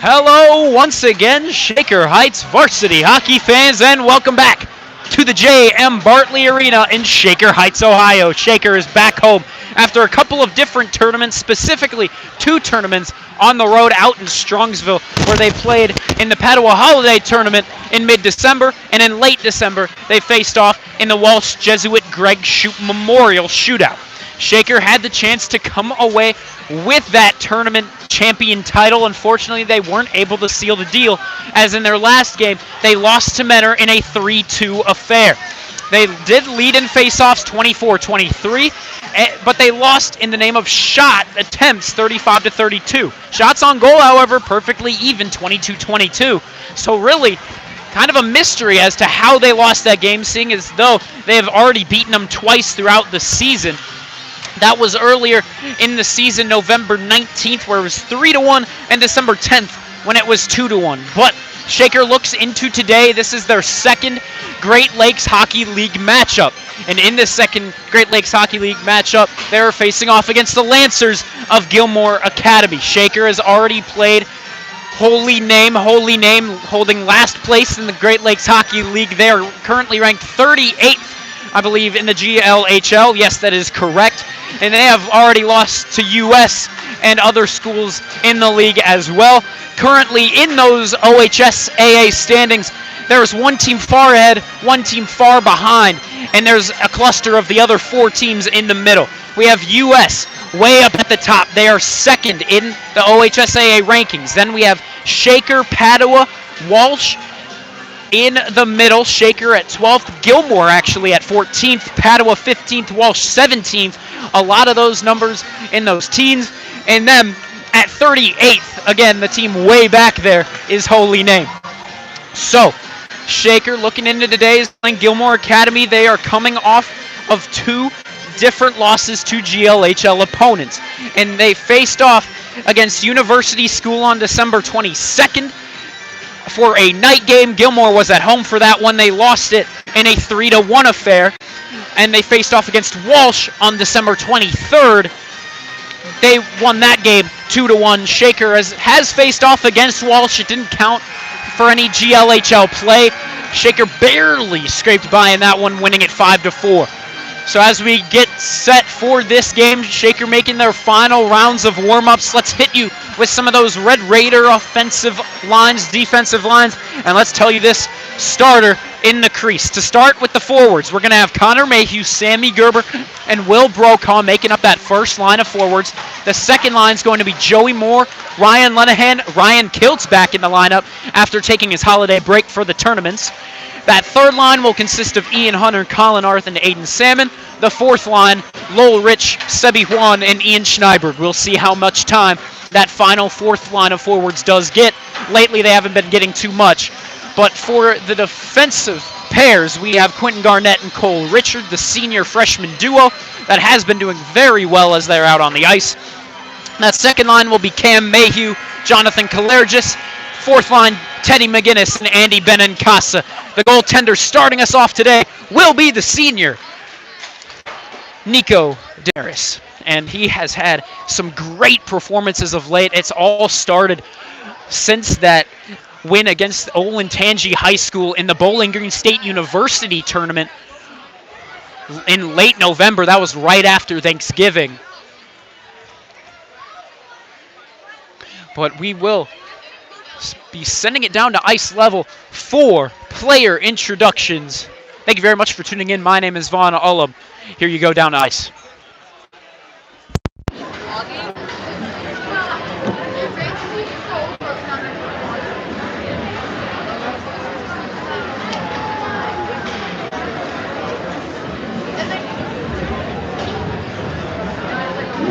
Hello once again, Shaker Heights varsity hockey fans, and welcome back to the J.M. Bartley Arena in Shaker Heights, Ohio. Shaker is back home after a couple of different tournaments, specifically 2 tournaments on the road out in Strongsville, where they played in the Padua Holiday Tournament in mid-December, and in late December they faced off in the Walsh Jesuit Greg Shoup Memorial Shootout. Shaker had the chance to come away with that tournament champion title. Unfortunately, they weren't able to seal the deal, as in their last game, they lost to Menor in a 3-2 affair. They did lead in faceoffs 24-23, but they lost in the name of shot attempts 35-32. Shots on goal, however, perfectly even 22-22. So really, kind of a mystery as to how they lost that game, seeing as though they have already beaten them twice throughout the season. That was earlier in the season, November 19th, where it was 3-1, and December 10th, when it was 2-1. But Shaker looks into today. This is their second Great Lakes Hockey League matchup. And in this second Great Lakes Hockey League matchup, they're facing off against the Lancers of Gilmour Academy. Shaker has already played Holy Name, holding last place in the Great Lakes Hockey League. They are currently ranked 38th, I believe, in the GLHL. Yes, that is correct. And they have already lost to US and other schools in the league as well. Currently in those OHSAA standings, there's one team far ahead, one team far behind, and there's a cluster of the other 4 teams in the middle. We have US way up at the top. They are second in the OHSAA rankings. Then we have Shaker, Padua, Walsh in the middle. Shaker at 12th, Gilmour actually at 14th, Padua 15th, Walsh 17th. A lot of those numbers in those teams. And then at 38th, again, the team way back there is Holy Name. So, Shaker looking into today's Gilmour Academy. They are coming off of 2 different losses to GLHL opponents. And they faced off against University School on December 22nd. For a night game. Gilmour was at home for that one. They lost it in a 3-1 affair. And they faced off against Walsh on December 23rd. They won that game 2-1. Shaker has faced off against Walsh. It didn't count for any GLHL play. Shaker barely scraped by in that one, winning it 5-4. So as we get set for this game, Shaker making their final rounds of warm-ups. Let's hit you with some of those Red Raider offensive lines, defensive lines, and let's tell you this starter in the crease. To start with the forwards, we're going to have Connor Mayhew, Sammy Gerber, and Will Brokaw making up that first line of forwards. The second line is going to be Joey Moore, Ryan Lenahan, Ryan Kiltz back in the lineup after taking his holiday break for the tournaments. That third line will consist of Ian Hunter, Colin Arth, and Aiden Salmon. The fourth line, Lowell Rich, Sebi Juan, and Ian Schneiberg. We'll see how much time that final fourth line of forwards does get. Lately, they haven't been getting too much. But for the defensive pairs, we have Quentin Garnett and Cole Richard, the senior freshman duo that has been doing very well as they're out on the ice. That second line will be Cam Mayhew, Jonathan Kalergis. Fourth line, Teddy McGinnis and Andy Benincasa. The goaltender starting us off today will be the senior, Nico Daris. And he has had some great performances of late. It's all started since that win against Olentangy High School in the Bowling Green State University tournament in late November. That was right after Thanksgiving. But we will be sending it down to ice level for player introductions. Thank you very much for tuning in. My name is Vaughn Ullum. Here you go down to ice.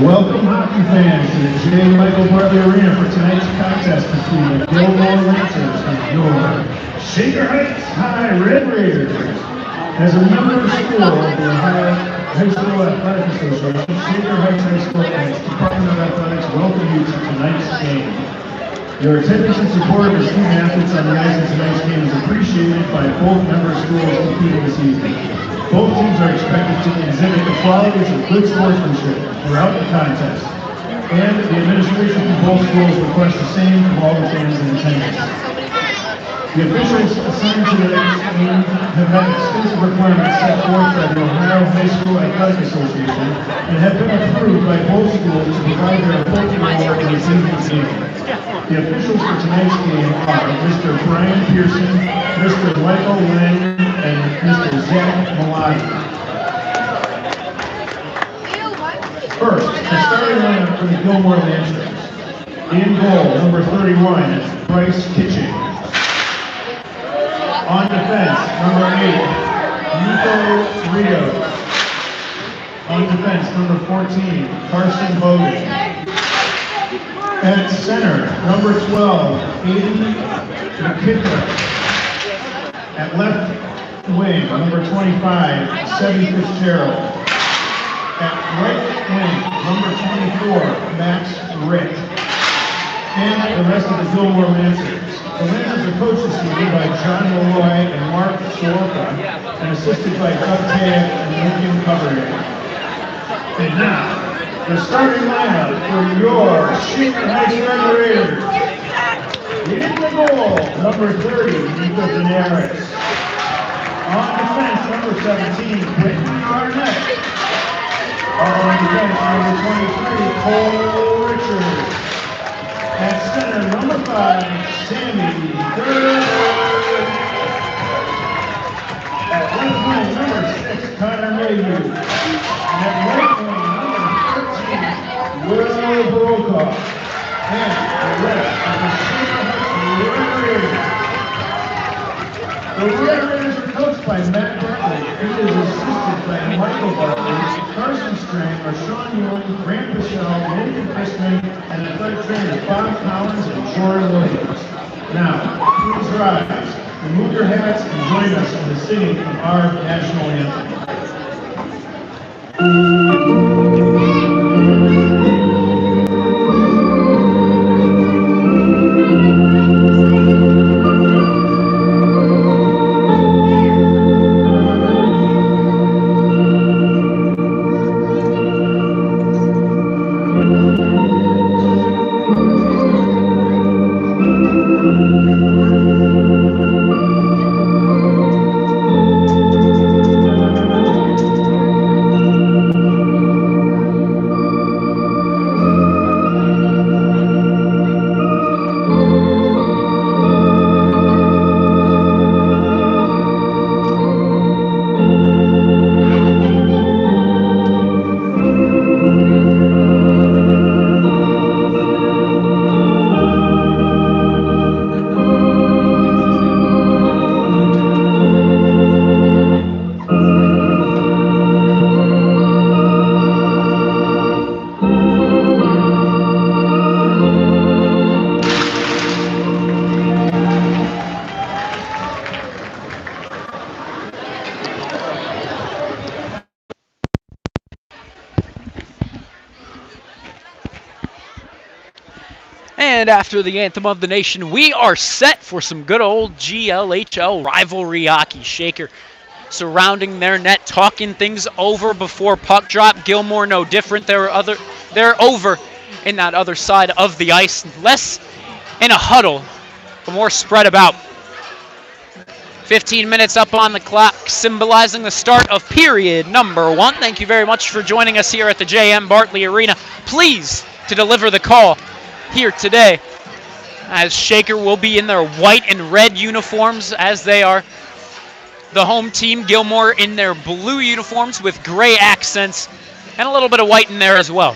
Welcome, hockey fans, to the J. Michael Bartley Arena for tonight's contest between the Gilmour Lancers and your Shaker Heights High Red Raiders. As a member of the school of the Ohio High School Athletic Association, Shaker Heights High School and its Department of Athletics welcome you to tonight's game. Your attendance and support of the student athletes on the ice in tonight's game is appreciated by both member schools competing this evening. Both teams are expected to exhibit the qualities of good sportsmanship throughout the contest. And the administration from both schools request the same from all the fans in attendance. The officials assigned to the game have had extensive requirements set forth by the Ohio High School Athletic Association and have been approved by both schools to provide their appropriate role in this evening's game. The officials for tonight's game are Mr. Brian Pearson, Mr. Michael Lang, and Mr. Zach Malati. First, the starting lineup for the Gilmour Lancers. In goal, number 31, Bryce Kitching. On defense, number 8, Nico Rios. On defense, number 14, Carson Bogan. At center, number 12, Aiden McKittler. At left wing, number 25, Sebby Fitzgerald. At right wing, number 24, Max Ritt. And the rest of the Gilmour Lancers. The Lancers are coached this evening by John Malloy and Mark Soroka, and assisted by Doug Tag and Lincoln Coverage. And now, the starting lineup for your Shaker Heights Red Raiders. In the goal, number 30, Nico Daenerys. On defense, number 17, Whitney Arnett. On defense, number 23, Cole Richards. At center, number 5, Sammy Durr. At left wing, number 6, Connor Mayhew. And at right wing, number 13, Will Brokaw. And the rest of the Shaker Heights Red Raiders. The Red Raiders are coached by Matt Bartley. He is assisted by Michael Bartley, Carson Strang, Rashawn Ewing, Grant Michelle, Nathan Fishman, and athletic trainers Bob Collins and Jordan Williams. Now, please rise, remove your hats, and join us in the singing of our national anthem. And after the Anthem of the Nation, we are set for some good old GLHL rivalry hockey. Shaker surrounding their net, talking things over before puck drop. Gilmour no different. They're over in that other side of the ice. Less in a huddle, but more spread about. 15 minutes up on the clock, symbolizing the start of period number 1. Thank you very much for joining us here at the J.M. Bartley Arena. Pleased to deliver the call here today, as Shaker will be in their white and red uniforms, as they are the home team. Gilmour in their blue uniforms with gray accents and a little bit of white in there as well.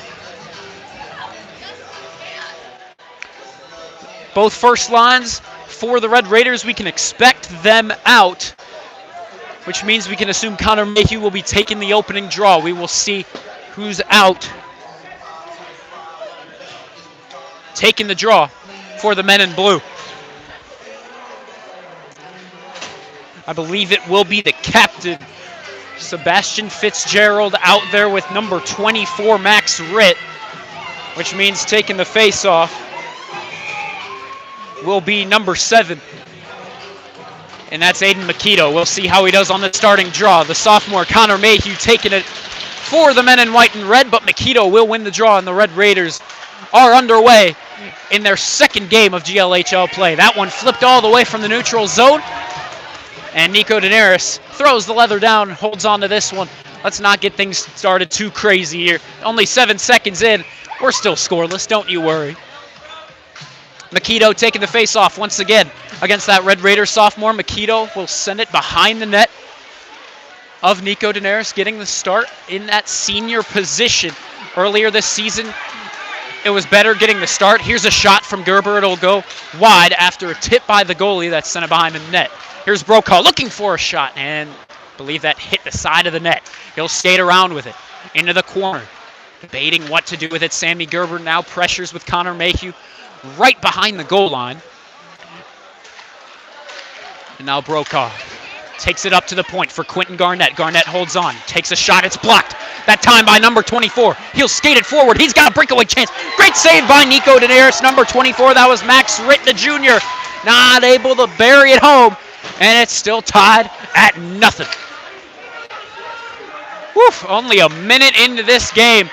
Both first lines for the Red Raiders, we can expect them out, which means we can assume Connor Mayhew will be taking the opening draw. We will see who's out taking the draw for the men in blue. I believe it will be the captain, Sebastian Fitzgerald, out there with number 24, Max Ritt, which means taking the face-off will be number 7. And that's Aiden Makito. We'll see how he does on the starting draw. The sophomore Connor Mayhew taking it for the men in white and red, but Makito will win the draw, and the Red Raiders are underway in their second game of GLHL play. That one flipped all the way from the neutral zone. And Nico Daenerys throws the leather down, holds on to this one. Let's not get things started too crazy here. Only 7 seconds in. We're still scoreless, don't you worry. Makito taking the face-off once again against that Red Raider sophomore. Makito will send it behind the net of Nico Daenerys, getting the start in that senior position. Earlier this season, it was better getting the start. Here's a shot from Gerber. It'll go wide after a tip by the goalie that's sent it behind the net. Here's Brokaw looking for a shot, and I believe that hit the side of the net. He'll skate around with it into the corner, debating what to do with it. Sammy Gerber now pressures with Connor Mayhew right behind the goal line. And now Brokaw takes it up to the point for Quentin Garnett. Garnett holds on, takes a shot, it's blocked. That time by number 24. He'll skate it forward. He's got a breakaway chance. Great save by Nico Daenerys, number 24. That was Max Rittner Jr. Not able to bury it home, and it's still tied at nothing. Woof, only a minute into this game,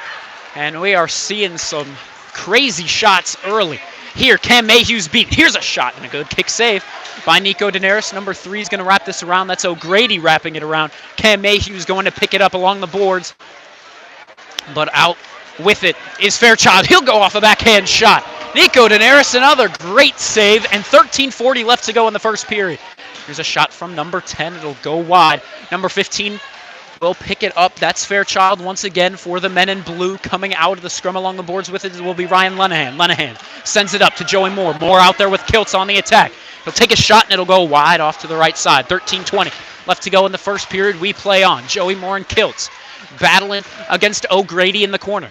and we are seeing some crazy shots early. Here, Cam Mayhew's beat. Here's a shot and a good kick save by Nico Daenerys. Number 3 is going to wrap this around. That's O'Grady wrapping it around. Cam Mayhew's going to pick it up along the boards. But out with it is Fairchild. He'll go off a backhand shot. Nico Daenerys, another great save, and 13:40 left to go in the first period. Here's a shot from number 10. It'll go wide. Number 15 will pick it up. That's Fairchild once again for the men in blue. Coming out of the scrum along the boards with it will be Ryan Lenahan. Lenahan sends it up to Joey Moore. Moore out there with Kiltz on the attack. He'll take a shot and it'll go wide off to the right side. 13:20 left to go in the first period. We play on. Joey Moore and Kiltz battling against O'Grady in the corner.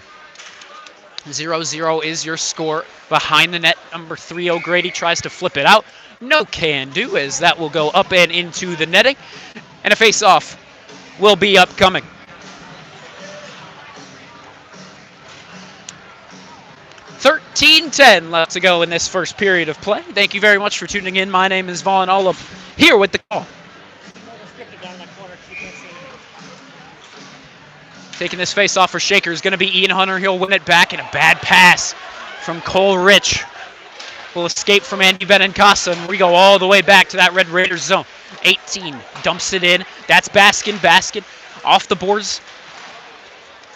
0-0 is your score behind the net. Number 3 O'Grady tries to flip it out. No can do, as that will go up and into the netting. And a face-off will be upcoming. $13:10 left to go in this first period of play. Thank you very much for tuning in. My name is Vaughn Ullum here with the call. Taking this face off for Shaker is going to be Ian Hunter. He'll win it back, and a bad pass from Cole Rich will escape from Andy Benincasa, and we go all the way back to that Red Raiders zone. 18 dumps it in. That's Baskin. Baskin off the boards.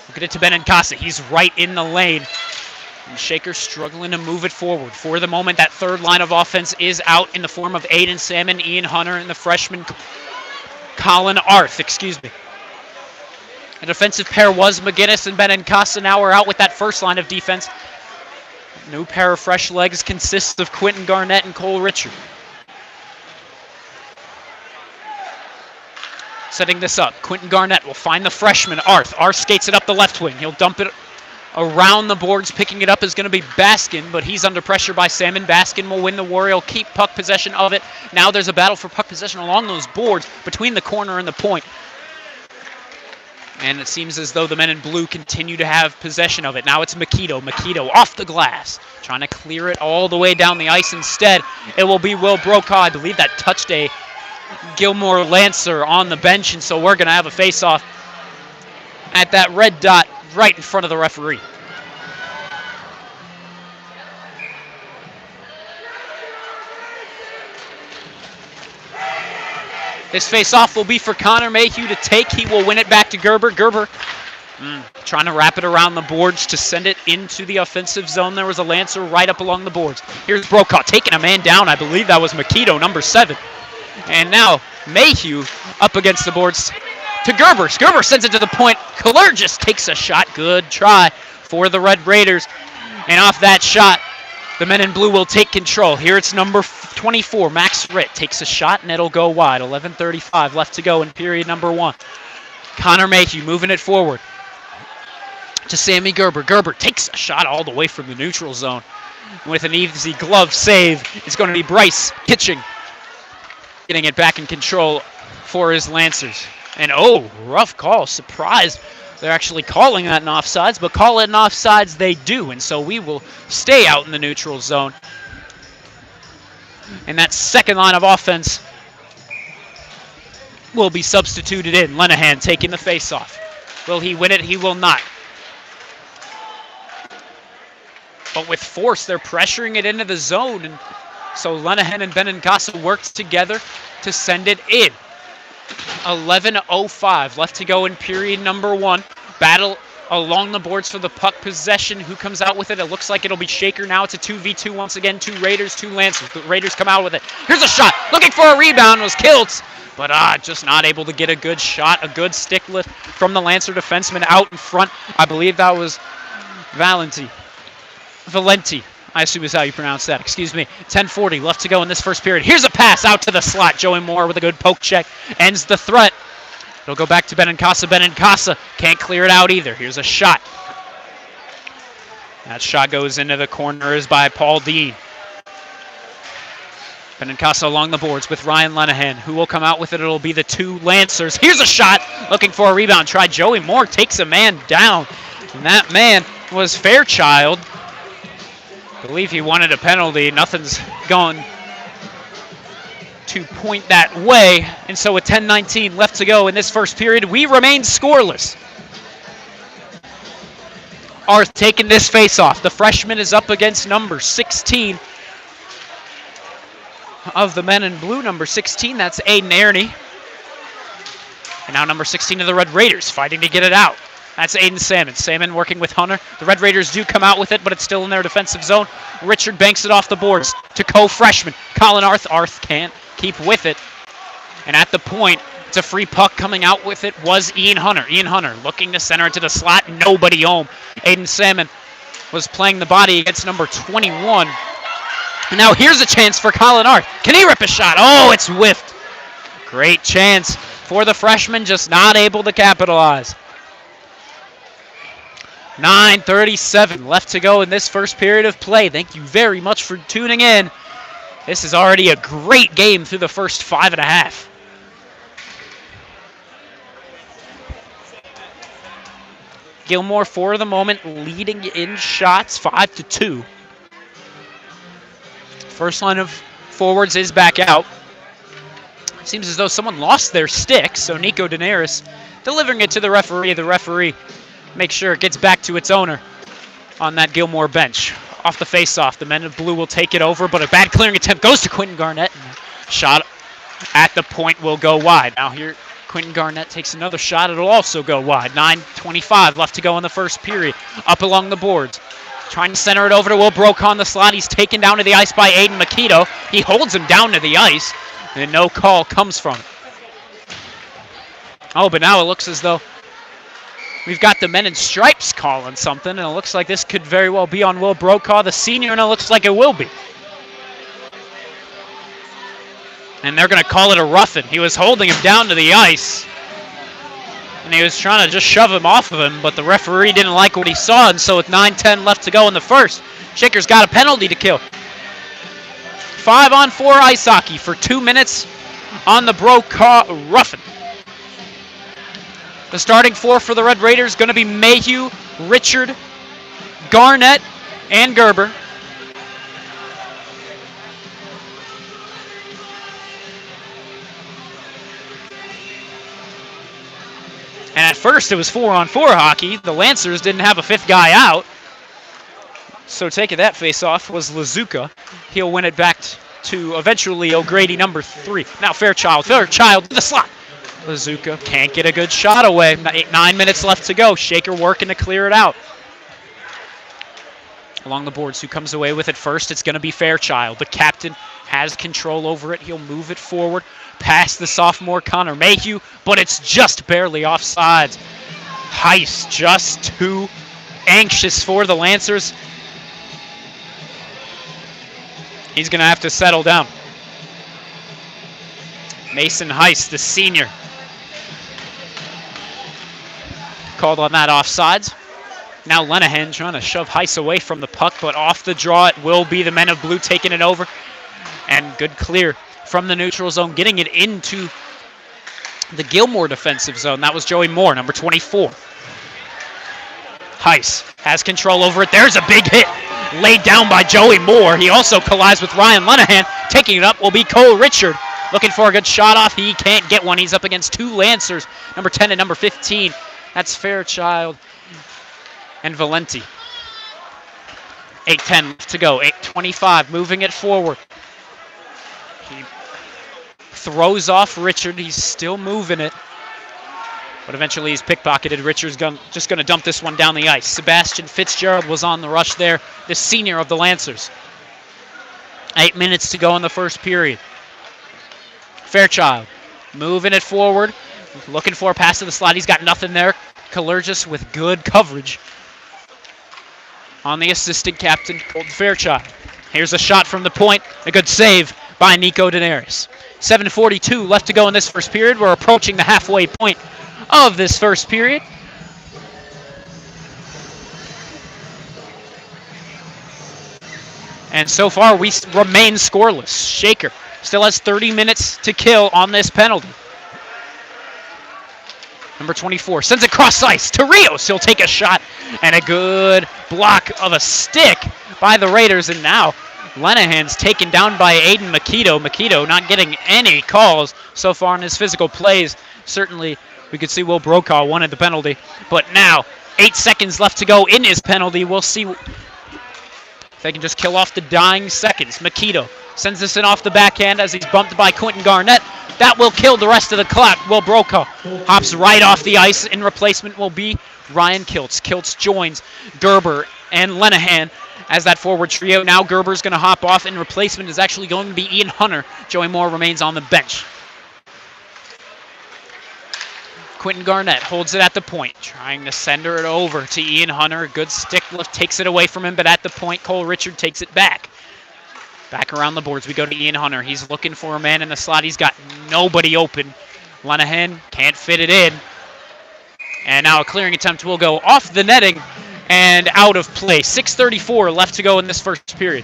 We'll get it to Benincasa. He's right in the lane. And Shaker struggling to move it forward. For the moment, that third line of offense is out in the form of Aiden Salmon, Ian Hunter, and the freshman Colin Arth, The defensive pair was McGinnis and Benincasa. Now we're out with that first line of defense. New pair of fresh legs consists of Quentin Garnett and Cole Richard. Setting this up, Quentin Garnett will find the freshman, Arth. Arth skates it up the left wing. He'll dump it around the boards. Picking it up is going to be Baskin, but he's under pressure by Salmon. Baskin will win the war. He'll keep puck possession of it. Now there's a battle for puck possession along those boards between the corner and the point. And it seems as though the men in blue continue to have possession of it. Now it's Makito. Makito off the glass, trying to clear it all the way down the ice. Instead, it will be Will Brokaw. I believe that touched a Gilmour Lancer on the bench, and so we're going to have a face-off at that red dot right in front of the referee. This face-off will be for Connor Mayhew to take. He will win it back to Gerber. Gerber trying to wrap it around the boards to send it into the offensive zone. There was a Lancer right up along the boards. Here's Brokaw taking a man down. I believe that was Makito, number 7. And now Mayhew up against the boards to Gerber. Gerber sends it to the point. Kalergis takes a shot. Good try for the Red Raiders. And off that shot, the men in blue will take control. Here it's number 24, Max Ritt, takes a shot and it'll go wide. 11:35 left to go in period number 1. Connor Mayhew moving it forward to Sammy Gerber. Gerber takes a shot all the way from the neutral zone. With an easy glove save, it's going to be Bryce pitching, getting it back in control for his Lancers. And rough call, surprised they're actually calling that an offsides, but call it an offsides they do, and so we will stay out in the neutral zone. And that second line of offense will be substituted in. Lenahan taking the face-off. Will he win it? He will not. but with force, they're pressuring it into the zone. And so Lenahan and Benincasa worked together to send it in. 11:05 left to go in period number 1. Battle along the boards for the puck possession. Who comes out with it? It looks like it'll be Shaker now. It's a 2v2 once again. 2 Raiders, 2 Lancers. The Raiders come out with it. Here's a shot. Looking for a rebound was Kiltz, but just not able to get a good shot. A good stick lift from the Lancer defenseman out in front. I believe that was Valenti. I assume is how you pronounce that. Excuse me. 10:40 left to go in this first period. Here's a pass out to the slot. Joey Moore with a good poke check ends the threat. It'll go back to Benincasa. Benincasa can't clear it out either. Here's a shot. That shot goes into the corners by Paul Dean. Benincasa along the boards with Ryan Lenahan. Who will come out with it? It'll be the 2 Lancers. Here's a shot. Looking for a rebound. Try Joey Moore. Takes a man down. And that man was Fairchild. I believe he wanted a penalty. Nothing's going to point that way. And so with 10:19 left to go in this first period, we remain scoreless. Arth taking this face-off. The freshman is up against number 16 of the men in blue. Number 16, that's Aiden Airney. And now number 16 of the Red Raiders fighting to get it out. That's Aiden Salmon. Salmon working with Hunter. The Red Raiders do come out with it, but it's still in their defensive zone. Richard banks it off the boards to co-freshman Colin Arth. Arth can't keep with it. And at the point, it's a free puck. Coming out with it was Ian Hunter. Ian Hunter looking to center into the slot. Nobody home. Aiden Salmon was playing the body against number 21. And now here's a chance for Colin Arth. Can he rip a shot? Oh, it's whiffed. Great chance for the freshman, just not able to capitalize. 9:37 left to go in this first period of play. Thank you very much for tuning in. This is already a great game through the first 5.5. Gilmour for the moment leading in shots 5-2. First line of forwards is back out. Seems as though someone lost their stick, so Nico Daenerys delivering it to the referee. The referee makes sure it gets back to its owner on that Gilmour bench. Off the face-off, the men in blue will take it over, but a bad clearing attempt goes to Quentin Garnett. Shot at the point will go wide. Now here, Quentin Garnett takes another shot. It'll also go wide. 9:25 left to go in the first period. Up along the boards. Trying to center it over to Will Broke on the slot. He's taken down to the ice by Aiden Makito. He holds him down to the ice, and no call comes from it. Oh, but now it looks as though we've got the men in stripes calling something, and it looks like this could very well be on Will Brokaw, the senior, and it looks like it will be. And they're going to call it a roughing. He was holding him down to the ice, and he was trying to just shove him off of him, but the referee didn't like what he saw, and so with 9:10 left to go in the first, Shaker's got a penalty to kill. 5-on-4 ice hockey for 2 minutes on the Brokaw roughing. The starting 4 for the Red Raiders going to be Mayhew, Richard, Garnett, and Gerber. And at first it was 4-on-4 hockey. The Lancers didn't have a 5th guy out. So taking that face-off was Lazuka. He'll win it back to eventually O'Grady, number 3. Now Fairchild to the slot. Lazuka can't get a good shot away. 9 minutes left to go. Shaker working to clear it out. Along the boards, who comes away with it first? It's going to be Fairchild. The captain has control over it. He'll move it forward past the sophomore Connor Mayhew, but it's just barely offsides. Heiss just too anxious for the Lancers. He's going to have to settle down. Mason Heiss, the senior, called on that offsides. Now Lenahan trying to shove Heiss away from the puck, but off the draw it will be the men of blue taking it over. And good clear from the neutral zone, getting it into the Gilmour defensive zone. That was Joey Moore, number 24. Heiss has control over it. There's a big hit laid down by Joey Moore. He also collides with Ryan Lenahan. Taking it up will be Cole Richard. Looking for a good shot off. He can't get one. He's up against 2 Lancers, number 10 and number 15. That's Fairchild and Valenti. 8:10 left to go. 8:25, moving it forward. He throws off Richard. He's still moving it. But eventually he's pickpocketed. Richard's just going to dump this one down the ice. Sebastian Fitzgerald was on the rush there, the senior of the Lancers. 8 minutes to go in the first period. Fairchild moving it forward. Looking for a pass to the slot. He's got nothing there. Kalergis with good coverage on the assistant captain, Colton Fairchild. Here's a shot from the point. A good save by Nico Daenerys. 7:42 left to go in this first period. We're approaching the halfway point of this first period. And so far, we remain scoreless. Shaker still has 30 minutes to kill on this penalty. Number 24 sends it cross ice to Rios. He'll take a shot and a good block of a stick by the Raiders. And now Lenahan's taken down by Aiden Makito. Makito not getting any calls so far in his physical plays. Certainly, we could see Will Brokaw wanted the penalty. But now, 8 seconds left to go in his penalty. We'll see if they can just kill off the dying seconds. Makito sends this in off the backhand as he's bumped by Quentin Garnett. That will kill the rest of the clock. Will Brokaw hops right off the ice. In replacement will be Ryan Kiltz. Kiltz joins Gerber and Lenahan as that forward trio. Now Gerber's going to hop off. In replacement is actually going to be Ian Hunter. Joey Moore remains on the bench. Quentin Garnett holds it at the point, trying to send it over to Ian Hunter. A good stick lift takes it away from him, but at the point, Cole Richard takes it back. Back around the boards, we go to Ian Hunter. He's looking for a man in the slot. He's got nobody open. Lenahan can't fit it in. And now a clearing attempt will go off the netting and out of play. 6:34 left to go in this first period.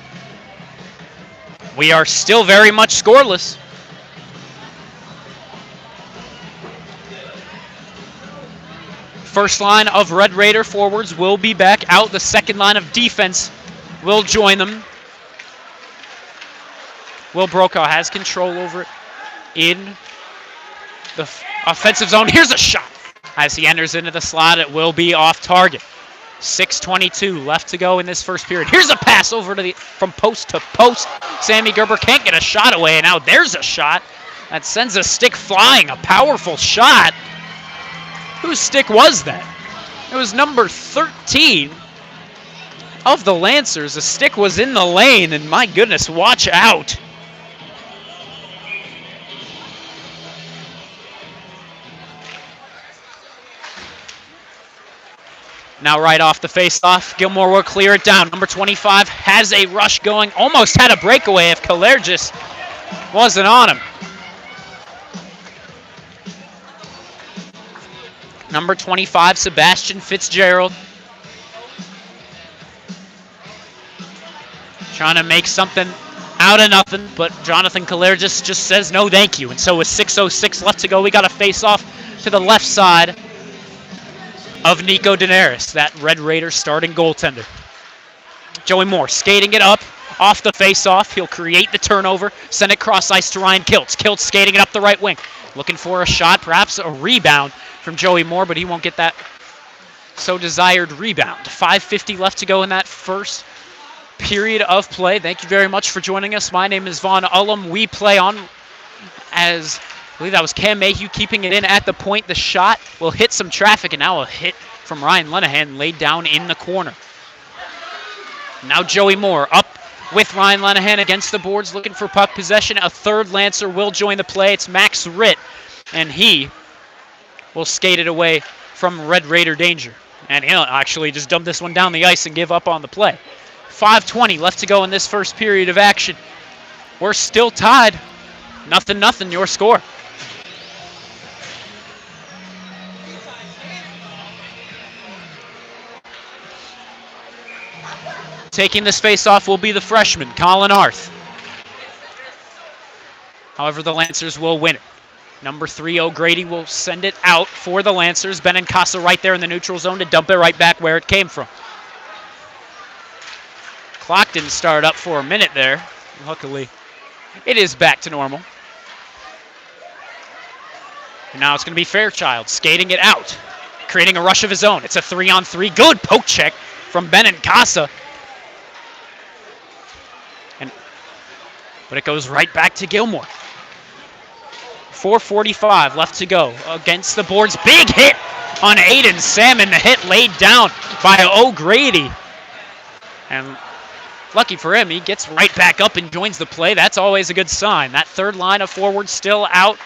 We are still very much scoreless. First line of Red Raider forwards will be back out. The second line of defense will join them. Will Brokaw has control over it in the offensive zone. Here's a shot. As he enters into the slot, it will be off target. 6:22 left to go in this first period. Here's a pass over to from post to post. Sammy Gerber can't get a shot away, and now there's a shot that sends a stick flying. A powerful shot. Whose stick was that? It was number 13 of the Lancers. The stick was in the lane, and my goodness, watch out. Now right off the face-off, Gilmour will clear it down. Number 25 has a rush going. Almost had a breakaway if Kalergis wasn't on him. Number 25, Sebastian Fitzgerald. Trying to make something out of nothing, but Jonathan Kalergis just says no thank you. And so with 6:06 left to go, we got a face-off to the left side of Nico Daenerys, that Red Raider starting goaltender. Joey Moore skating it up off the face-off. He'll create the turnover, send it cross ice to Ryan Kiltz. Kiltz skating it up the right wing. Looking for a shot, perhaps a rebound from Joey Moore, but he won't get that so desired rebound. 5:50 left to go in that first period of play. Thank you very much for joining us. My name is Vaughn Ullum. We play on as, I believe that was Cam Mayhew keeping it in at the point. The shot will hit some traffic, and now a hit from Ryan Lenahan laid down in the corner. Now Joey Moore up with Ryan Lenahan against the boards, looking for puck possession. A third Lancer will join the play. It's Max Ritt, and he will skate it away from Red Raider danger. And he'll actually just dump this one down the ice and give up on the play. 5:20 left to go in this first period of action. We're still tied. 0-0, your score. Taking this face-off will be the freshman, Colin Arth. However, the Lancers will win it. Number 3, O'Grady will send it out for the Lancers. Benincasa right there in the neutral zone to dump it right back where it came from. Clock didn't start up for a minute there. Luckily, it is back to normal. And now it's going to be Fairchild skating it out, creating a rush of his own. It's a 3-on-3. Good poke check from Benincasa. but it goes right back to Gilmour. 4:45 left to go against the boards. Big hit on Aiden Salmon. The hit laid down by O'Grady. And lucky for him, he gets right back up and joins the play. That's always a good sign. That third line of forwards still out.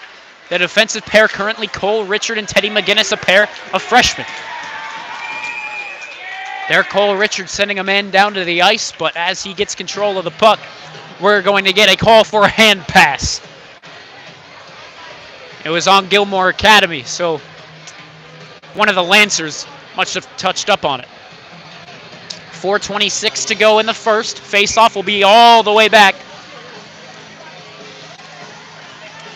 The defensive pair currently Cole Richard and Teddy McGinnis, a pair of freshmen. There, Cole Richard sending a man down to the ice, but as he gets control of the puck, we're going to get a call for a hand pass. It was on Gilmour Academy, so one of the Lancers must have touched up on it. 4:26 to go in the first. Face-off will be all the way back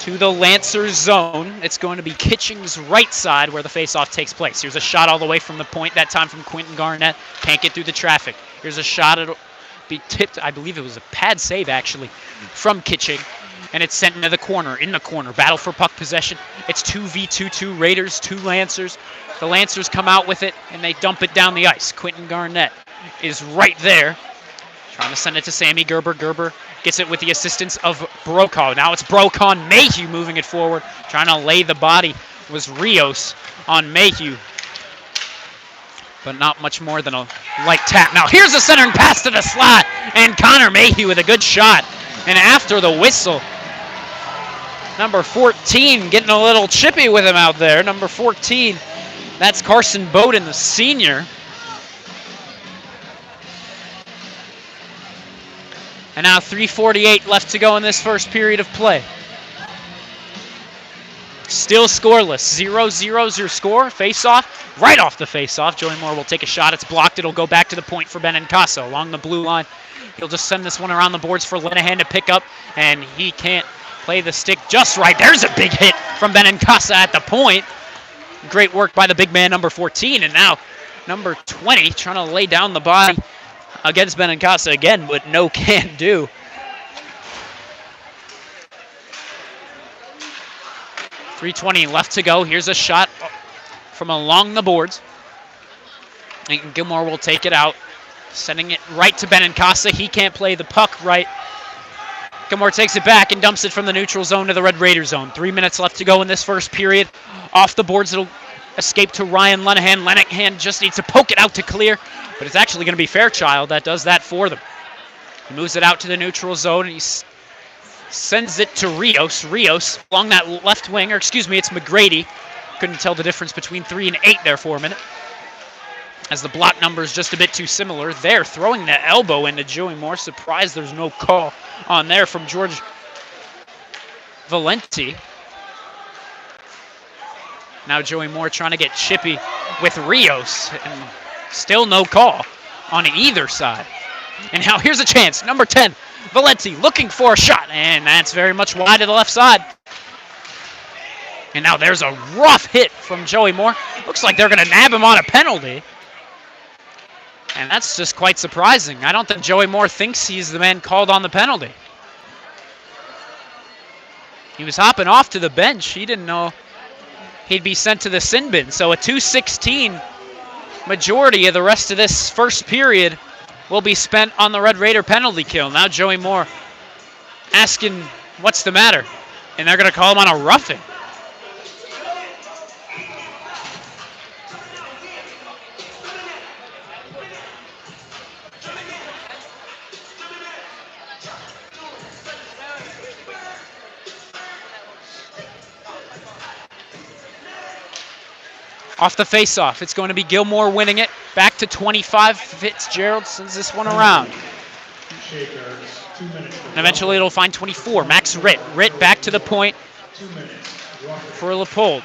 to the Lancers zone. It's going to be Kitching's right side where the face-off takes place. Here's a shot all the way from the point, that time from Quentin Garnett. Can't get through the traffic. Here's a shot. It'll be tipped. I believe it was a pad save, actually, from Kitching. And it's sent into the corner, Battle for puck possession. It's 2v2, 2 Raiders, 2 Lancers. The Lancers come out with it, and they dump it down the ice. Quentin Garnett is right there, trying to send it to Sammy Gerber. Gerber gets it with the assistance of Brokaw. Now it's Brokaw and Mayhew moving it forward. Trying to lay the body was Rios on Mayhew. But not much more than a light tap. Now here's a centering pass to the slot, and Connor Mayhew with a good shot. And after the whistle, number 14 getting a little chippy with him out there. Number 14, that's Carson Bowden, the senior. And now 3:48 left to go in this first period of play. Still scoreless. 0-0 is your score. Face-off, right off the face-off. Joey Moore will take a shot. It's blocked. It'll go back to the point for Benincasa along the blue line. He'll just send this one around the boards for Linehan to pick up, and he can't play the stick just right. There's a big hit from Benincasa at the point. Great work by the big man, number 14, and now number 20 trying to lay down the body against Benincasa again, but no can do. .320 left to go. Here's a shot from along the boards. And Gilmour will take it out, sending it right to Benincasa. He can't play the puck right. Gilmour takes it back and dumps it from the neutral zone to the Red Raider zone. 3 minutes left to go in this first period. Off the boards, it'll escape to Ryan Lenahan. Lenahan just needs to poke it out to clear, but it's actually going to be Fairchild that does that for them. He moves it out to the neutral zone, and he sends it to Rios. Rios along that left wing, or excuse me, it's McGrady. Couldn't tell the difference between 3 and 8 there for a minute, as the block number is just a bit too similar. There, throwing the elbow into Joey Moore. Surprised there's no call on there from George Valenti. Now Joey Moore trying to get chippy with Rios, and still no call on either side. And now here's a chance. Number 10, Valenti looking for a shot, and that's very much wide to the left side. And now there's a rough hit from Joey Moore. Looks like they're going to nab him on a penalty. And that's just quite surprising. I don't think Joey Moore thinks he's the man called on the penalty. He was hopping off to the bench. He didn't know he'd be sent to the sin bin. So a 2:16 majority of the rest of this first period will be spent on the Red Raider penalty kill. Now Joey Moore asking what's the matter, and they're going to call him on a roughing. Off the face-off, it's going to be Gilmour winning it. Back to 25. Fitzgerald sends this one around. And eventually it'll find 24. Max Ritt. Ritt back to the point for Leopold.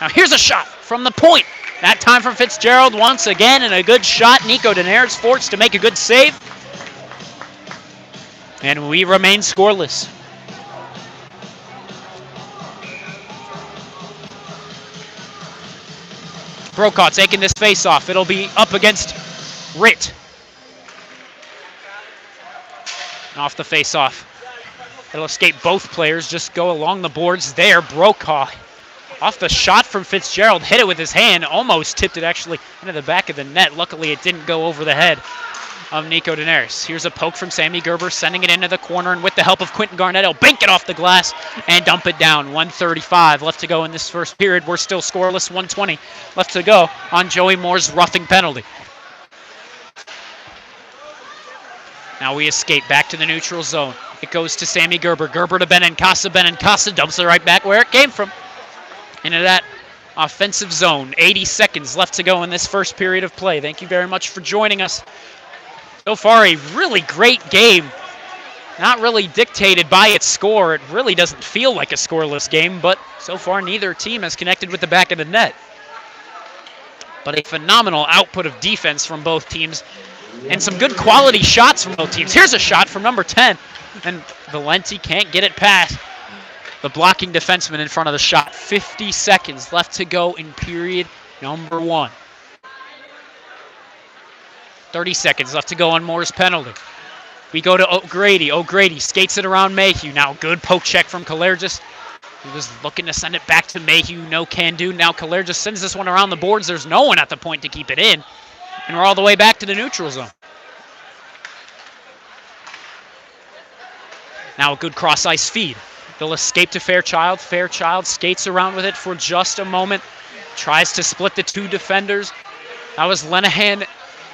Now here's a shot from the point. That time from Fitzgerald once again, and a good shot. Nico Daenerys forced to make a good save. And we remain scoreless. Brokaw taking this face-off. It'll be up against Ritt. Off the face-off. It'll escape both players. Just go along the boards there. Brokaw off the shot from Fitzgerald. Hit it with his hand. Almost tipped it actually into the back of the net. Luckily, it didn't go over the head of Nico Daenerys. Here's a poke from Sammy Gerber, sending it into the corner, and with the help of Quentin Garnett, he'll bank it off the glass and dump it down. 1:35 left to go in this first period. We're still scoreless, 1:20 left to go on Joey Moore's roughing penalty. Now we escape back to the neutral zone. It goes to Sammy Gerber. Gerber to Benincasa. Benincasa dumps it right back where it came from. Into that offensive zone. 80 seconds left to go in this first period of play. Thank you very much for joining us. So far, a really great game. Not really dictated by its score. It really doesn't feel like a scoreless game, but so far neither team has connected with the back of the net. But a phenomenal output of defense from both teams and some good quality shots from both teams. Here's a shot from number 10, and Valenti can't get it past the blocking defenseman in front of the shot. 50 seconds left to go in period number 1. 30 seconds left to go on Moore's penalty. We go to O'Grady. O'Grady skates it around Mayhew. Now good poke check from Kalergis. He was looking to send it back to Mayhew. No can do. Now Kalergis sends this one around the boards. There's no one at the point to keep it in. And we're all the way back to the neutral zone. Now a good cross-ice feed. They'll escape to Fairchild. Fairchild skates around with it for just a moment. Tries to split the two defenders. That was Lenahan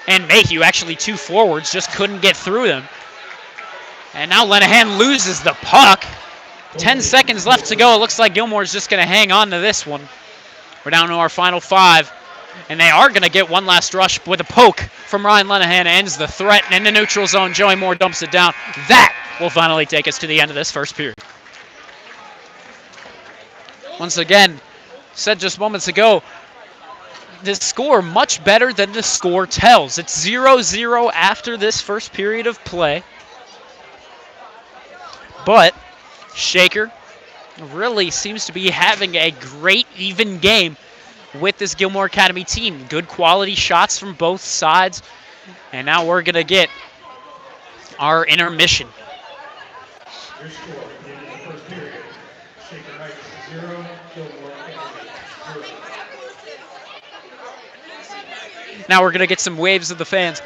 and Mayhew, actually two forwards, just couldn't get through them. And now Lenahan loses the puck. 10 seconds left to go. It looks like Gilmour's just going to hang on to this one. We're down to our final 5. And they are going to get one last rush with a poke from Ryan Lenahan. Ends the threat, and in the neutral zone, Joey Moore dumps it down. That will finally take us to the end of this first period. Once again, said just moments ago, the score much better than the score tells. It's 0-0 after this first period of play. But Shaker really seems to be having a great even game with this Gilmour Academy team. Good quality shots from both sides. And now we're going to get our intermission. Your score at the end of the first period. Shaker Heights 0, Gilmour Academy 0. Now we're going to get some waves of the fans.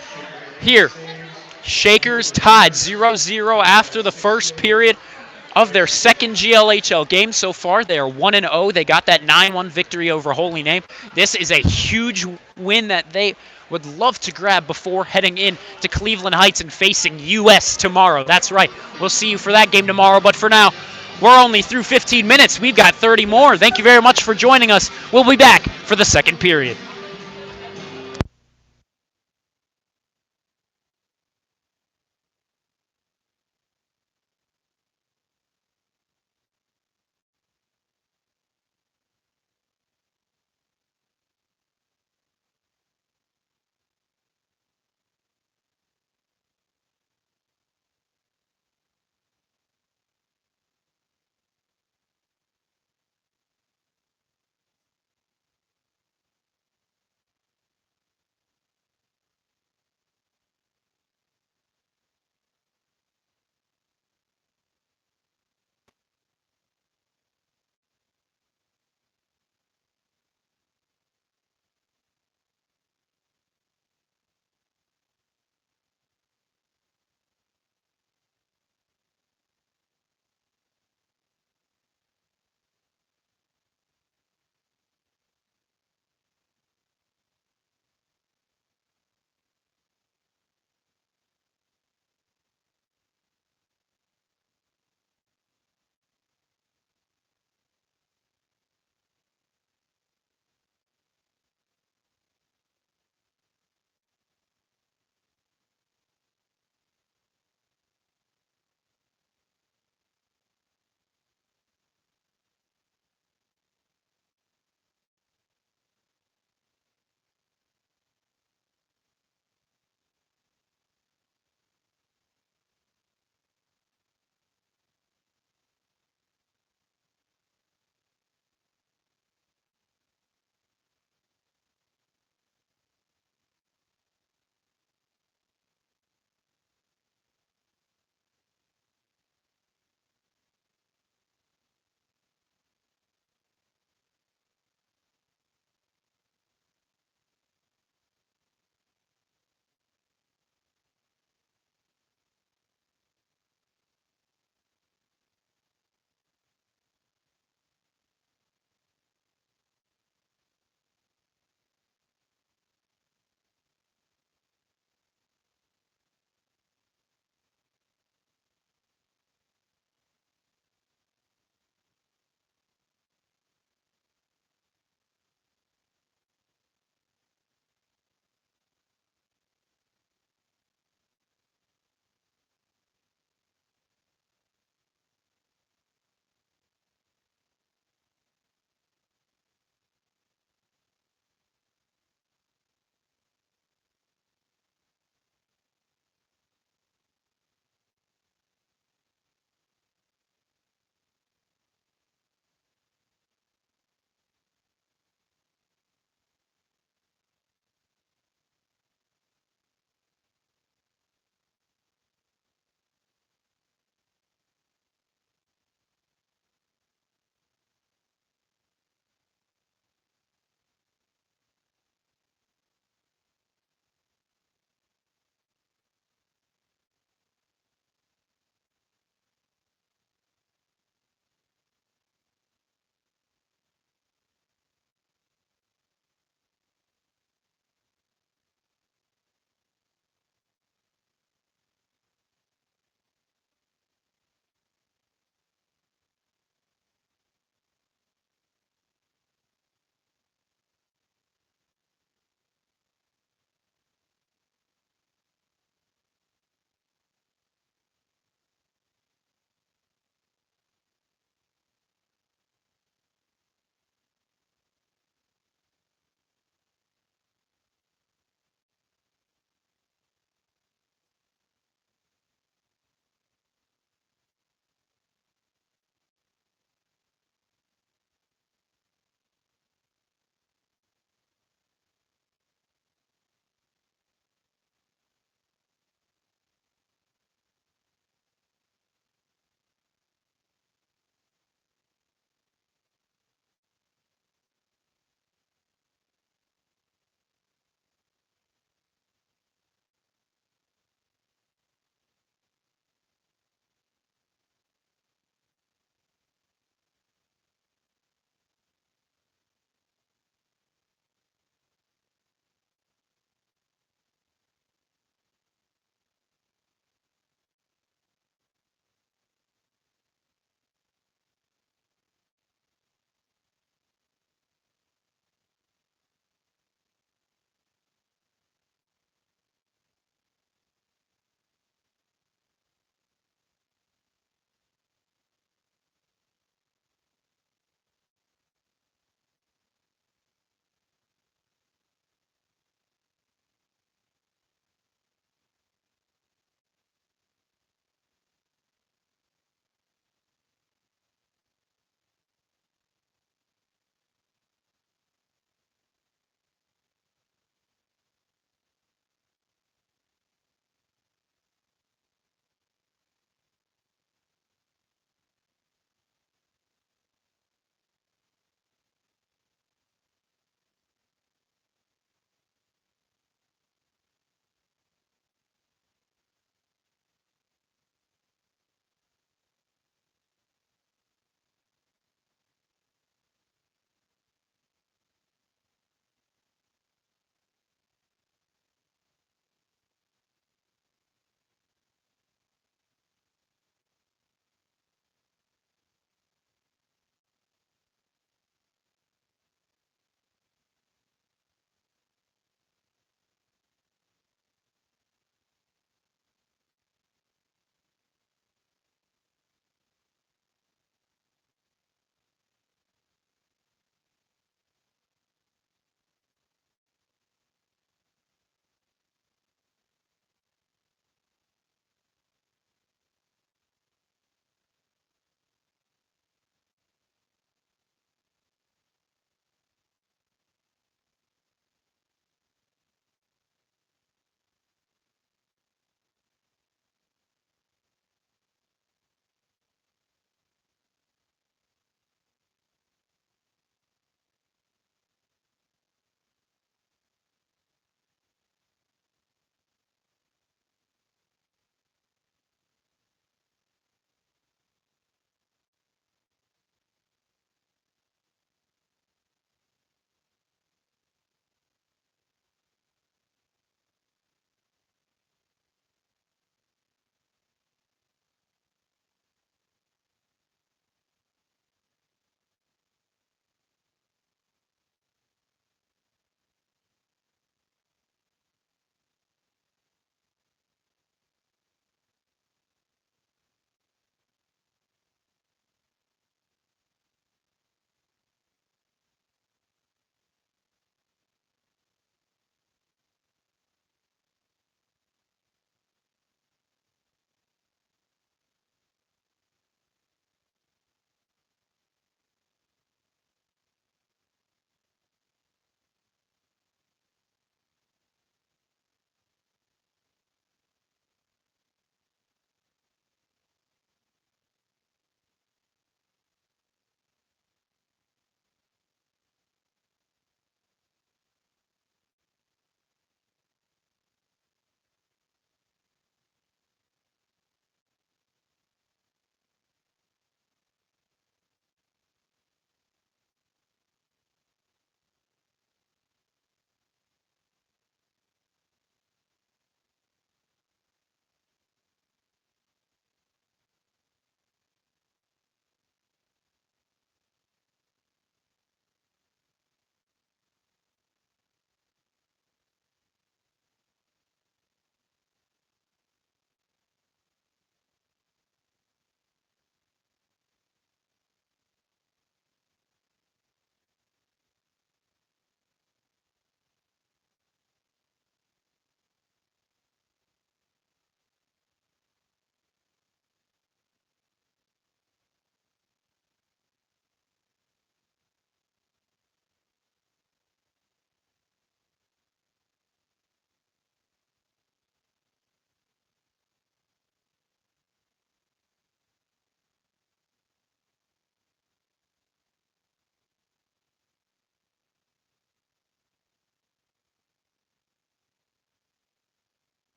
Here, Shakers tied 0-0 after the first period of their second GLHL game so far. They are 1-0. They got that 9-1 victory over Holy Name. This is a huge win that they would love to grab before heading in to Cleveland Heights and facing US tomorrow. That's right. We'll see you for that game tomorrow. But for now, we're only through 15 minutes. We've got 30 more. Thank you very much for joining us. We'll be back for the second period.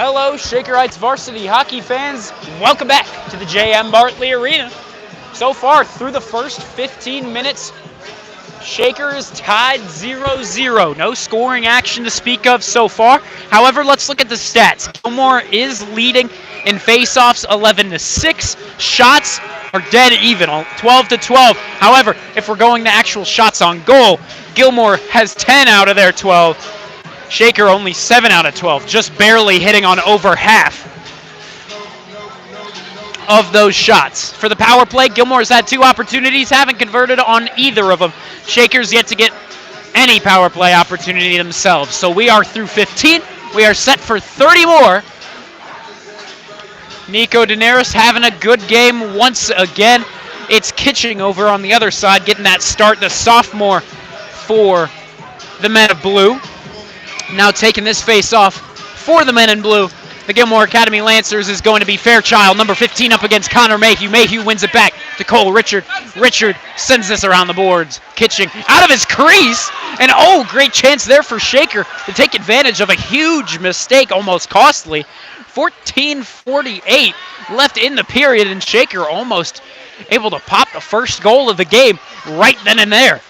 Hello, Shaker Heights Varsity hockey fans. Welcome back to the J.M. Bartley Arena. So far, through the first 15 minutes, Shaker is tied 0-0. No scoring action to speak of so far. However, let's look at the stats. Gilmour is leading in faceoffs 11-6. Shots are dead even, 12-12. However, if we're going to actual shots on goal, Gilmour has 10 out of their 12. Shaker only 7 out of 12, just barely hitting on over half of those shots. For the power play, Gilmour's had 2 opportunities, haven't converted on either of them. Shaker's yet to get any power play opportunity themselves. So we are through 15. We are set for 30 more. Nico Daenerys having a good game once again. It's Kitching over on the other side, getting that start, the sophomore for the Men of Blue. Now taking this face off for the Men in Blue. The Gilmour Academy Lancers is going to be Fairchild, number 15, up against Connor Mayhew. Mayhew wins it back to Cole Richard. Richard sends this around the boards. Kitching out of his crease. And oh, great chance there for Shaker to take advantage of a huge mistake, almost costly. 14:48 left in the period, and Shaker almost able to pop the first goal of the game right then and there.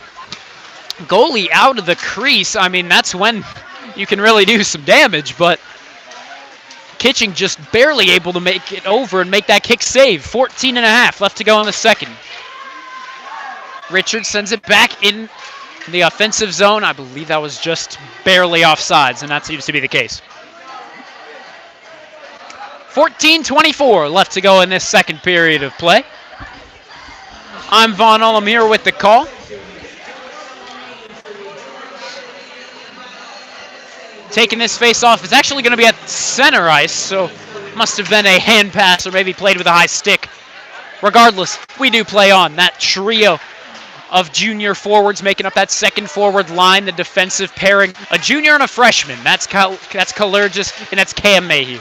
Goalie out of the crease. I mean, that's when you can really do some damage, but Kitching just barely able to make it over and make that kick save. 14.5 left to go in the second. Richard sends it back in the offensive zone. I believe that was just barely offsides, and that seems to be the case. 14:24 left to go in this second period of play. I'm Vaughn Ullum here with the call. Taking this face off. It's actually going to be at center ice, so must have been a hand pass or maybe played with a high stick. Regardless, we do play on. That trio of junior forwards making up that second forward line, the defensive pairing. A junior and a freshman. That's Kalergis, and that's Cam Mayhew.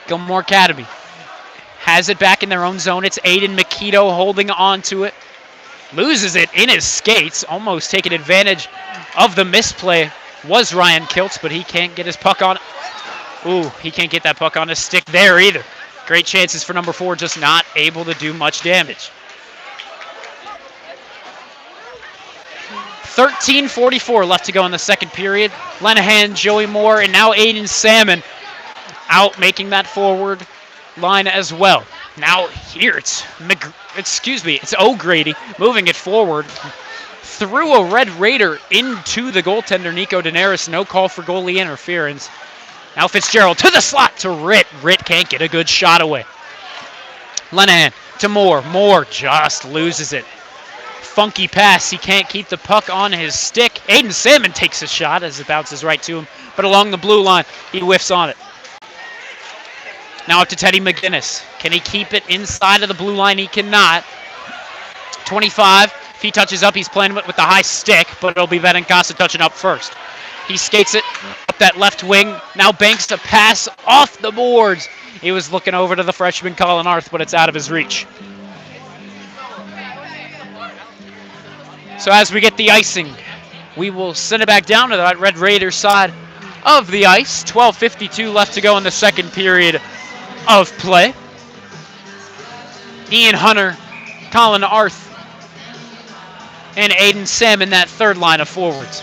Gilmour Academy has it back in their own zone. It's Aiden Makito holding on to it. Loses it in his skates, almost taking advantage of the misplay was Ryan Kiltz, but he can't get his puck on. Ooh, he can't get that puck on his stick there either. Great chances for number 4, just not able to do much damage. 13:44 left to go in the second period. Lenahan, Joey Moore, and now Aiden Salmon out making that forward line as well. Now here it's O'Grady moving it forward. Threw a Red Raider into the goaltender, Nico Daenerys. No call for goalie interference. Now Fitzgerald to the slot to Ritt. Ritt can't get a good shot away. Lenahan to Moore. Moore just loses it. Funky pass. He can't keep the puck on his stick. Aiden Salmon takes a shot as it bounces right to him. But along the blue line, he whiffs on it. Now up to Teddy McGinnis. Can he keep it inside of the blue line? He cannot. 25. If he touches up, he's playing with the high stick, but it'll be Benincasa touching up first. He skates it up that left wing. Now banks to pass off the boards. He was looking over to the freshman Colin Arth, but it's out of his reach. So as we get the icing, we will send it back down to that Red Raiders side of the ice. 12:52 left to go in the second period of play. Ian Hunter, Colin Arth, and Aiden Salmon, that third line of forwards.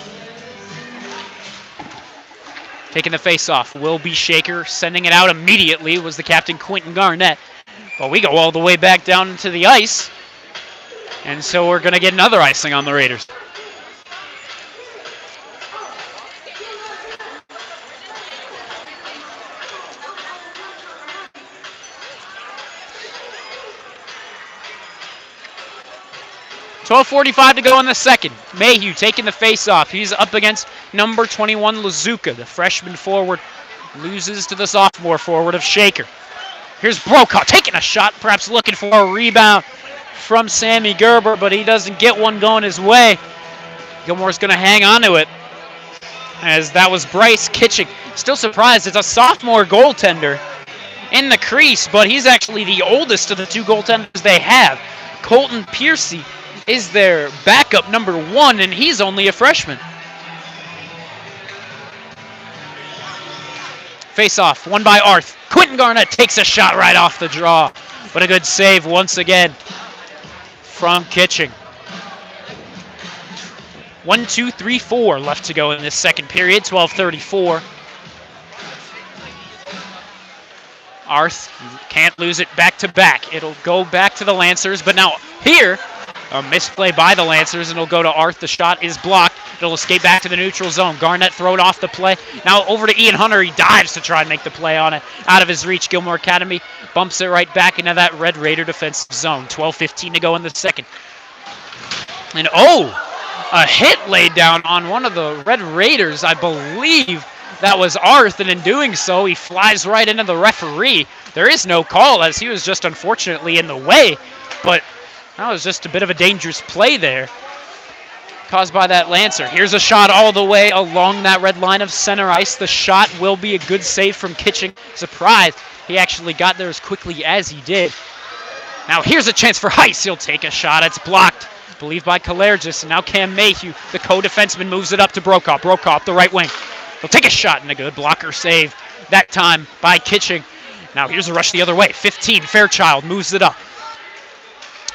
Taking the face-off will be Shaker. Sending it out immediately was the captain, Quentin Garnett. But we go all the way back down into the ice. And so we're going to get another icing on the Raiders. .12:45 to go in the second. Mayhew taking the face-off. He's up against number 21, Lazuka. The freshman forward loses to the sophomore forward of Shaker. Here's Brokaw taking a shot, perhaps looking for a rebound from Sammy Gerber, but he doesn't get one going his way. Gilmour's going to hang on to it, as that was Bryce Kitching. Still surprised, it's a sophomore goaltender in the crease, but he's actually the oldest of the 2 goaltenders they have. Colton Piercy is their backup number 1, and he's only a freshman. Face off, won by Arth. Quentin Garnett takes a shot right off the draw. But a good save once again from Kitching. 1, 2, 3, 4 left to go in this second period, 12:34. Arth can't lose it back to back. It'll go back to the Lancers, but now here, a misplay by the Lancers, and it'll go to Arth. The shot is blocked. It'll escape back to the neutral zone. Garnett thrown off the play. Now over to Ian Hunter. He dives to try and make the play on it. Out of his reach, Gilmour Academy bumps it right back into that Red Raider defensive zone. 12:15 to go in the second. And a hit laid down on one of the Red Raiders. I believe that was Arth, and in doing so, he flies right into the referee. There is no call, as he was just unfortunately in the way, but that was just a bit of a dangerous play there caused by that Lancer. Here's a shot all the way along that red line of center ice. The shot will be a good save from Kitching. Surprised he actually got there as quickly as he did. Now here's a chance for Heiss. He'll take a shot. It's blocked, I believe, by Kalergis. And now Cam Mayhew, the co-defenseman, moves it up to Brokaw. Brokaw up the right wing. He'll take a shot and a good blocker save that time by Kitching. Now here's a rush the other way. 15, Fairchild moves it up.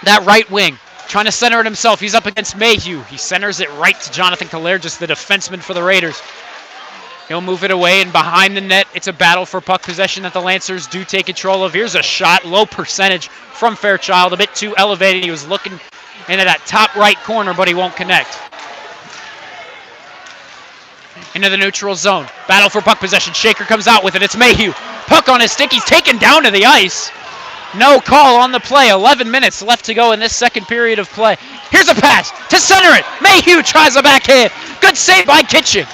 That right wing, trying to center it himself. He's up against Mayhew. He centers it right to Jonathan Kalergis, the defenseman for the Raiders. He'll move it away, and behind the net, it's a battle for puck possession that the Lancers do take control of. Here's a shot, low percentage from Fairchild, a bit too elevated. He was looking into that top right corner, but he won't connect. Into the neutral zone. Battle for puck possession. Shaker comes out with it. It's Mayhew. Puck on his stick. He's taken down to the ice. No call on the play. 11 minutes left to go in this second period of play. Here's a pass to center it. Mayhew tries a backhand. Good save by Kitching.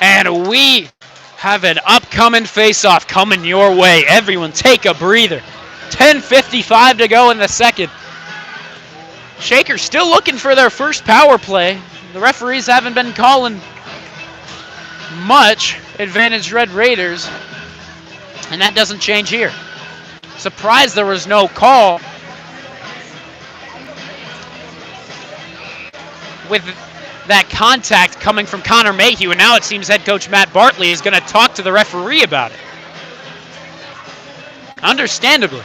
And we have an upcoming face-off coming your way. Everyone take a breather. 10:55 to go in the second. Shaker still looking for their first power play. The referees haven't been calling much. Advantage Red Raiders. And that doesn't change here. Surprised there was no call. With that contact coming from Connor Mayhew, and now it seems head coach Matt Bartley is going to talk to the referee about it. Understandably.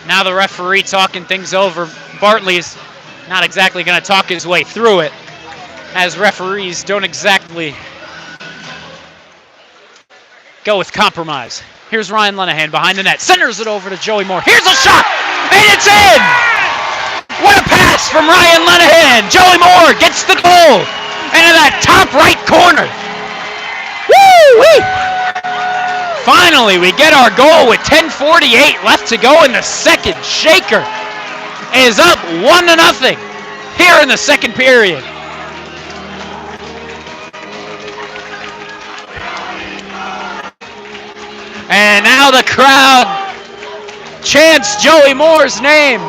Now the referee talking things over. Bartley's not exactly going to talk his way through it, as referees don't exactly go with compromise. Here's Ryan Lenahan behind the net. Centers it over to Joey Moore. Here's a shot, and it's in! What a pass from Ryan Lenahan. Joey Moore gets the goal into that top right corner. Woo-wee! Finally, we get our goal with 10:48 left to go in the second. Shaker is up 1-0 here in the second period. And now the crowd chants Joey Moore's name.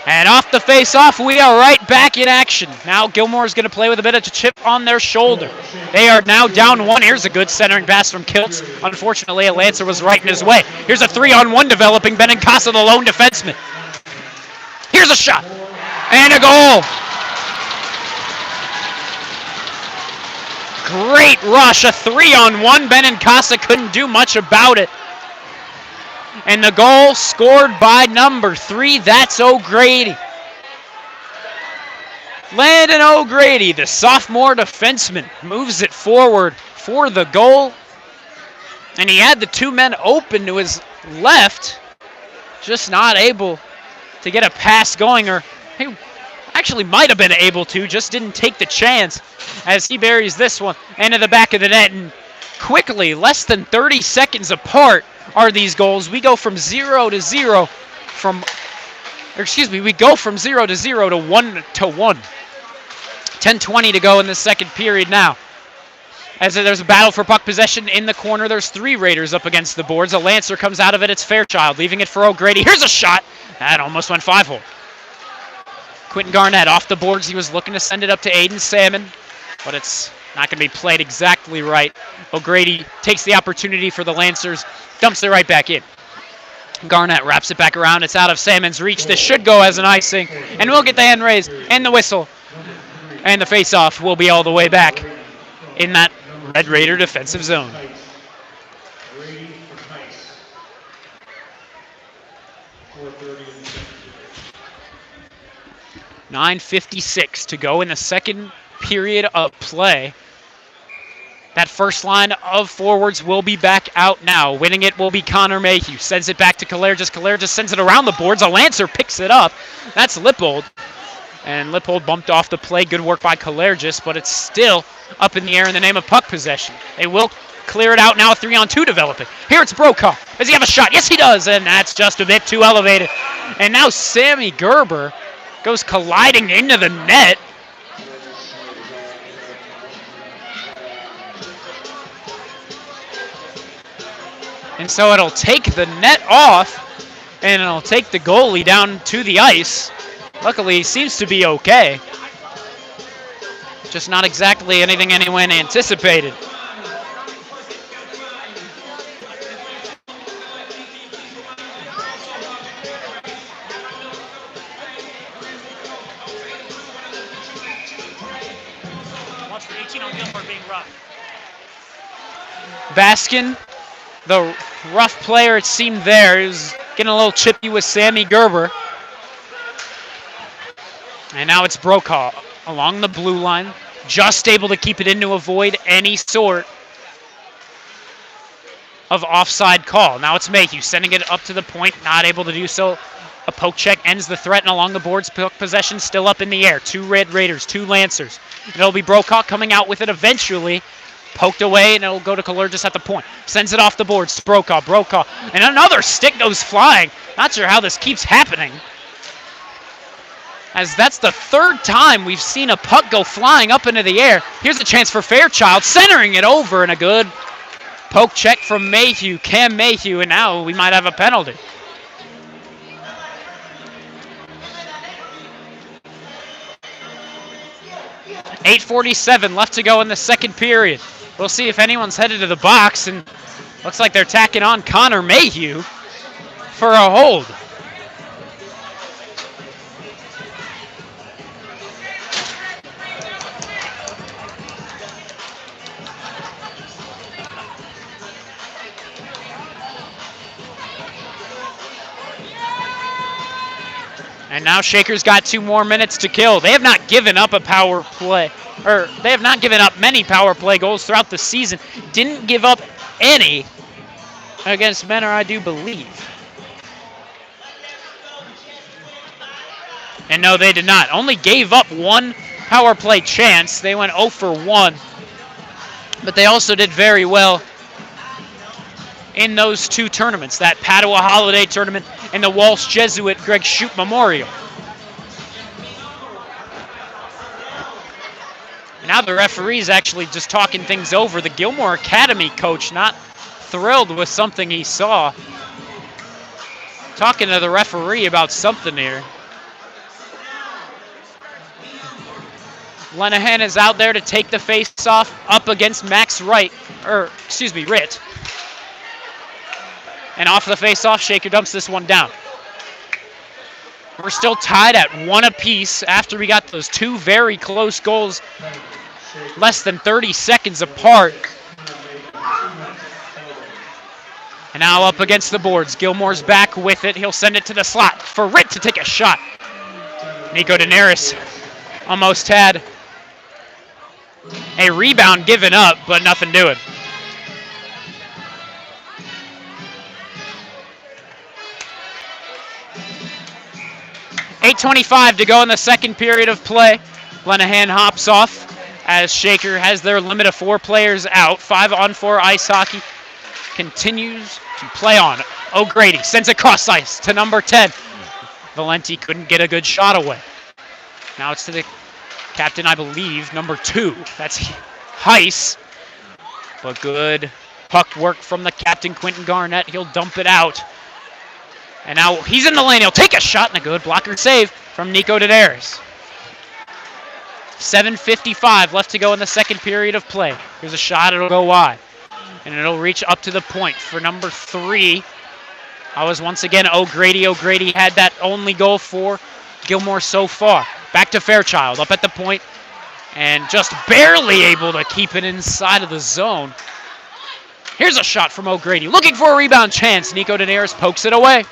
And off the face-off, we are right back in action. Now Gilmour is going to play with a bit of a chip on their shoulder. They are now down one. Here's a good centering pass from Kiltz. Unfortunately, a Lancer was right in his way. Here's a 3-on-1 developing. Benincasa, the lone defenseman. Here's a shot. And a goal. Great rush, a 3-on-1. Benincasa couldn't do much about it. And the goal scored by number 3, that's O'Grady. Landon O'Grady, the sophomore defenseman, moves it forward for the goal. And he had the two men open to his left, just not able to get a pass going, or he actually might have been able to, just didn't take the chance as he buries this one into the back of the net. And quickly, less than 30 seconds apart are these goals. We go from 0 to 0 we go from 0 to 0 to 1 to 1. 10:20 to go in the second period now. As there's a battle for puck possession in the corner, there's 3 Raiders up against the boards. A Lancer comes out of it. It's Fairchild, leaving it for O'Grady. Here's a shot. That almost went 5-hole. Quentin Garnett off the boards. He was looking to send it up to Aiden Salmon, but it's Not going to be played exactly right. O'Grady takes the opportunity for the Lancers, dumps it right back in. Garnett wraps it back around. It's out of Salmon's reach. This should go as an icing, and we'll get the hand raised and the whistle. And the face-off will be all the way back in that Red Raider defensive zone. .9:56 to go in the second period of play. That first line of forwards will be back out now. Winning it will be Connor Mayhew. Sends it back to Kalergis. Kalergis sends it around the boards. A Lancer picks it up. That's Lippold. And Lippold bumped off the play. Good work by Kalergis, but it's still up in the air in the name of puck possession. They will clear it out now. 3-on-2 developing. Here it's Brokaw. Does he have a shot? Yes, he does. And that's just a bit too elevated. And now Sammy Gerber goes colliding into the net. And so it'll take the net off, and it'll take the goalie down to the ice. Luckily, he seems to be okay. Just not exactly anything anyone anticipated. Watch for 18 on Gilmour being rough. Baskin, the rough player, it seemed there. He was getting a little chippy with Sammy Gerber. And now it's Brokaw along the blue line, just able to keep it in to avoid any sort of offside call. Now it's Mayhew sending it up to the point, not able to do so. A poke check ends the threat, and along the boards, puck possession still up in the air. 2 Red Raiders, 2 Lancers. And it'll be Brokaw coming out with it eventually. Poked away, and it'll go to Kalergis at the point. Sends it off the boards to Brokaw, and another stick goes flying. Not sure how this keeps happening, as that's the third time we've seen a puck go flying up into the air. Here's a chance for Fairchild, centering it over, and a good poke check from Mayhew, Cam Mayhew, and now we might have a penalty. .8:47 left to go in the second period. We'll see if anyone's headed to the box, and looks like they're tacking on Connor Mayhew for a hold. And now Shaker's got 2 more minutes to kill. They have not given up a power play, or they have not given up many power play goals throughout the season. Didn't give up any against Menor, I do believe. And no, they did not. Only gave up 1 power play chance. They went 0 for 1. But they also did very well in those 2 tournaments, that Padua Holiday Tournament and the Walsh Jesuit Greg Shoup Memorial. Now the referee's actually just talking things over. The Gilmour Academy coach not thrilled with something he saw. Talking to the referee about something here. Lenahan is out there to take the face-off up against Max Ritt. And off the face-off, Shaker dumps this one down. We're still tied at 1 apiece after we got those 2 very close goals, less than 30 seconds apart. And now up against the boards. Gilmour's back with it. He'll send it to the slot for Ritt to take a shot. Nico Daenerys almost had a rebound given up, but nothing doing. .8:25 to go in the second period of play. Lenahan hops off as Shaker has their limit of 4 players out. 5-on-4 ice hockey continues to play on. O'Grady sends it cross ice to number 10. Valenti couldn't get a good shot away. Now it's to the captain, I believe, number 2. That's Heiss. But good puck work from the captain, Quentin Garnett. He'll dump it out. And now he's in the lane. He'll take a shot, and a good blocker save from Nico Daenerys. 7:55 left to go in the second period of play. Here's a shot, it'll go wide. And it'll reach up to the point for number 3. I was once again O'Grady. O'Grady had that only goal for Gilmour so far. Back to Fairchild, up at the point, and just barely able to keep it inside of the zone. Here's a shot from O'Grady, looking for a rebound chance. Nico Daenerys pokes it away.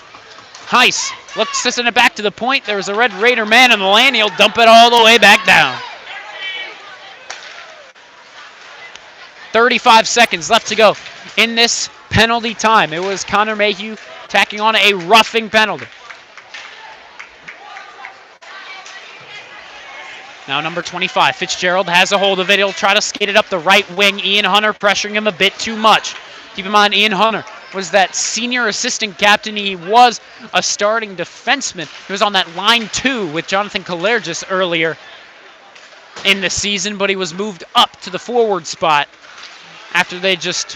Heiss looks to send it back to the point. There's a Red Raider man in the lane. He'll dump it all the way back down. 35 seconds left to go in this penalty time. It was Connor Mayhew tacking on a roughing penalty. Now number 25, Fitzgerald has a hold of it. He'll try to skate it up the right wing. Ian Hunter pressuring him a bit too much. Keep in mind, Ian Hunter was that senior assistant captain. He was a starting defenseman. He was on that line 2 with Jonathan Kalergis earlier in the season, but he was moved up to the forward spot after they just,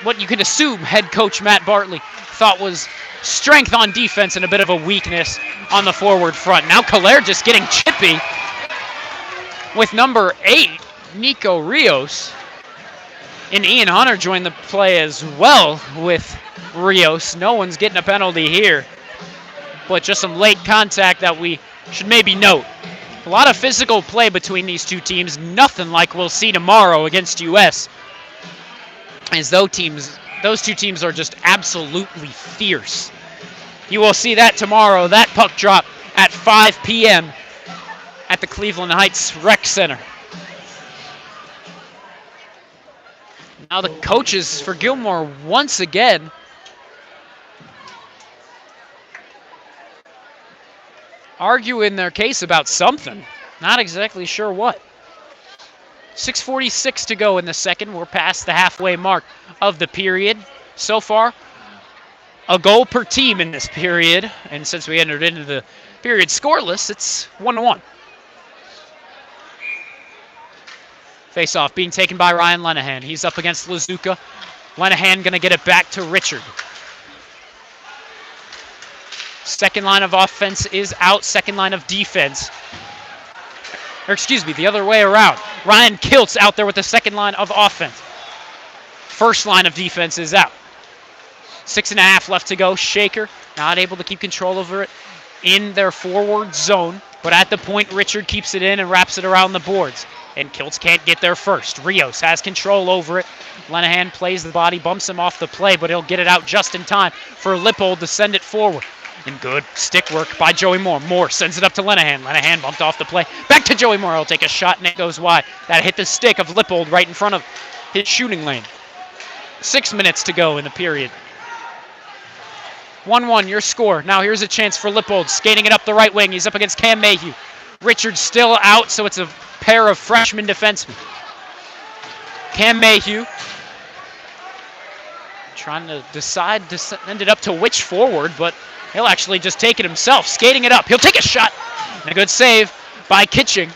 what you could assume head coach Matt Bartley thought was strength on defense and a bit of a weakness on the forward front. Now Kalergis getting chippy with number 8, Nico Rios. And Ian Hunter joined the play as well with Rios. No one's getting a penalty here, but just some late contact that we should maybe note. A lot of physical play between these two teams. Nothing like we'll see tomorrow against US, as those two teams are just absolutely fierce. You will see that tomorrow, that puck drop at 5 p.m. at the Cleveland Heights Rec Center. Now the coaches for Gilmour once again arguing their case about something. Not exactly sure what. 6:46 to go in the second. We're past the halfway mark of the period. So far, a goal per team in this period. And since we entered into the period scoreless, it's 1-1. Face-off being taken by Ryan Lenahan. He's up against Lazuka. Lenahan going to get it back to Richard. Second line of offense is out. Second line of defense. Or excuse me, the other way around. Ryan Kilt's out there with the second line of offense. First line of defense is out. 6.5 left to go. Shaker not able to keep control over it in their forward zone. But at the point, Richard keeps it in and wraps it around the boards. And Kiltz can't get there first. Rios has control over it. Lenahan plays the body, bumps him off the play, but he'll get it out just in time for Lippold to send it forward. And good stick work by Joey Moore. Moore sends it up to Lenahan. Lenahan bumped off the play. Back to Joey Moore. He'll take a shot and it goes wide. That hit the stick of Lippold right in front of his shooting lane. 6 minutes to go in the period. 1-1, your score. Now here's a chance for Lippold. Skating it up the right wing. He's up against Cam Mayhew. Richard's still out, so it's a pair of freshman defensemen. Cam Mayhew trying to decide to send it up to which forward, but he'll actually just take it himself. Skating it up. He'll take a shot. And a good save by Kitching.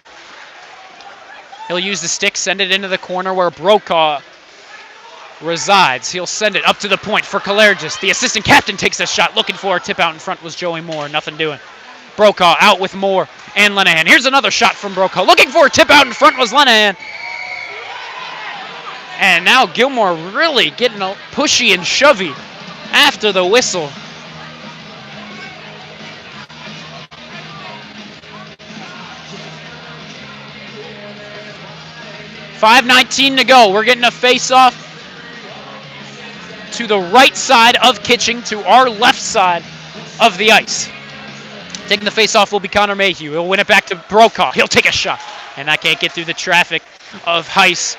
He'll use the stick, send it into the corner where Brokaw resides. He'll send it up to the point for Kalergis. The assistant captain takes a shot, looking for a tip out in front was Joey Moore. Nothing doing. Brokaw out with Moore and Lenahan. Here's another shot from Brokaw. Looking for a tip out in front was Lenahan. And now Gilmour really getting a pushy and shovey after the whistle. .5:19 to go. We're getting a face-off to the right side of Kitching, to our left side of the ice. Taking the face-off will be Connor Mayhew. He'll win it back to Brokaw. He'll take a shot. And that can't get through the traffic of Heiss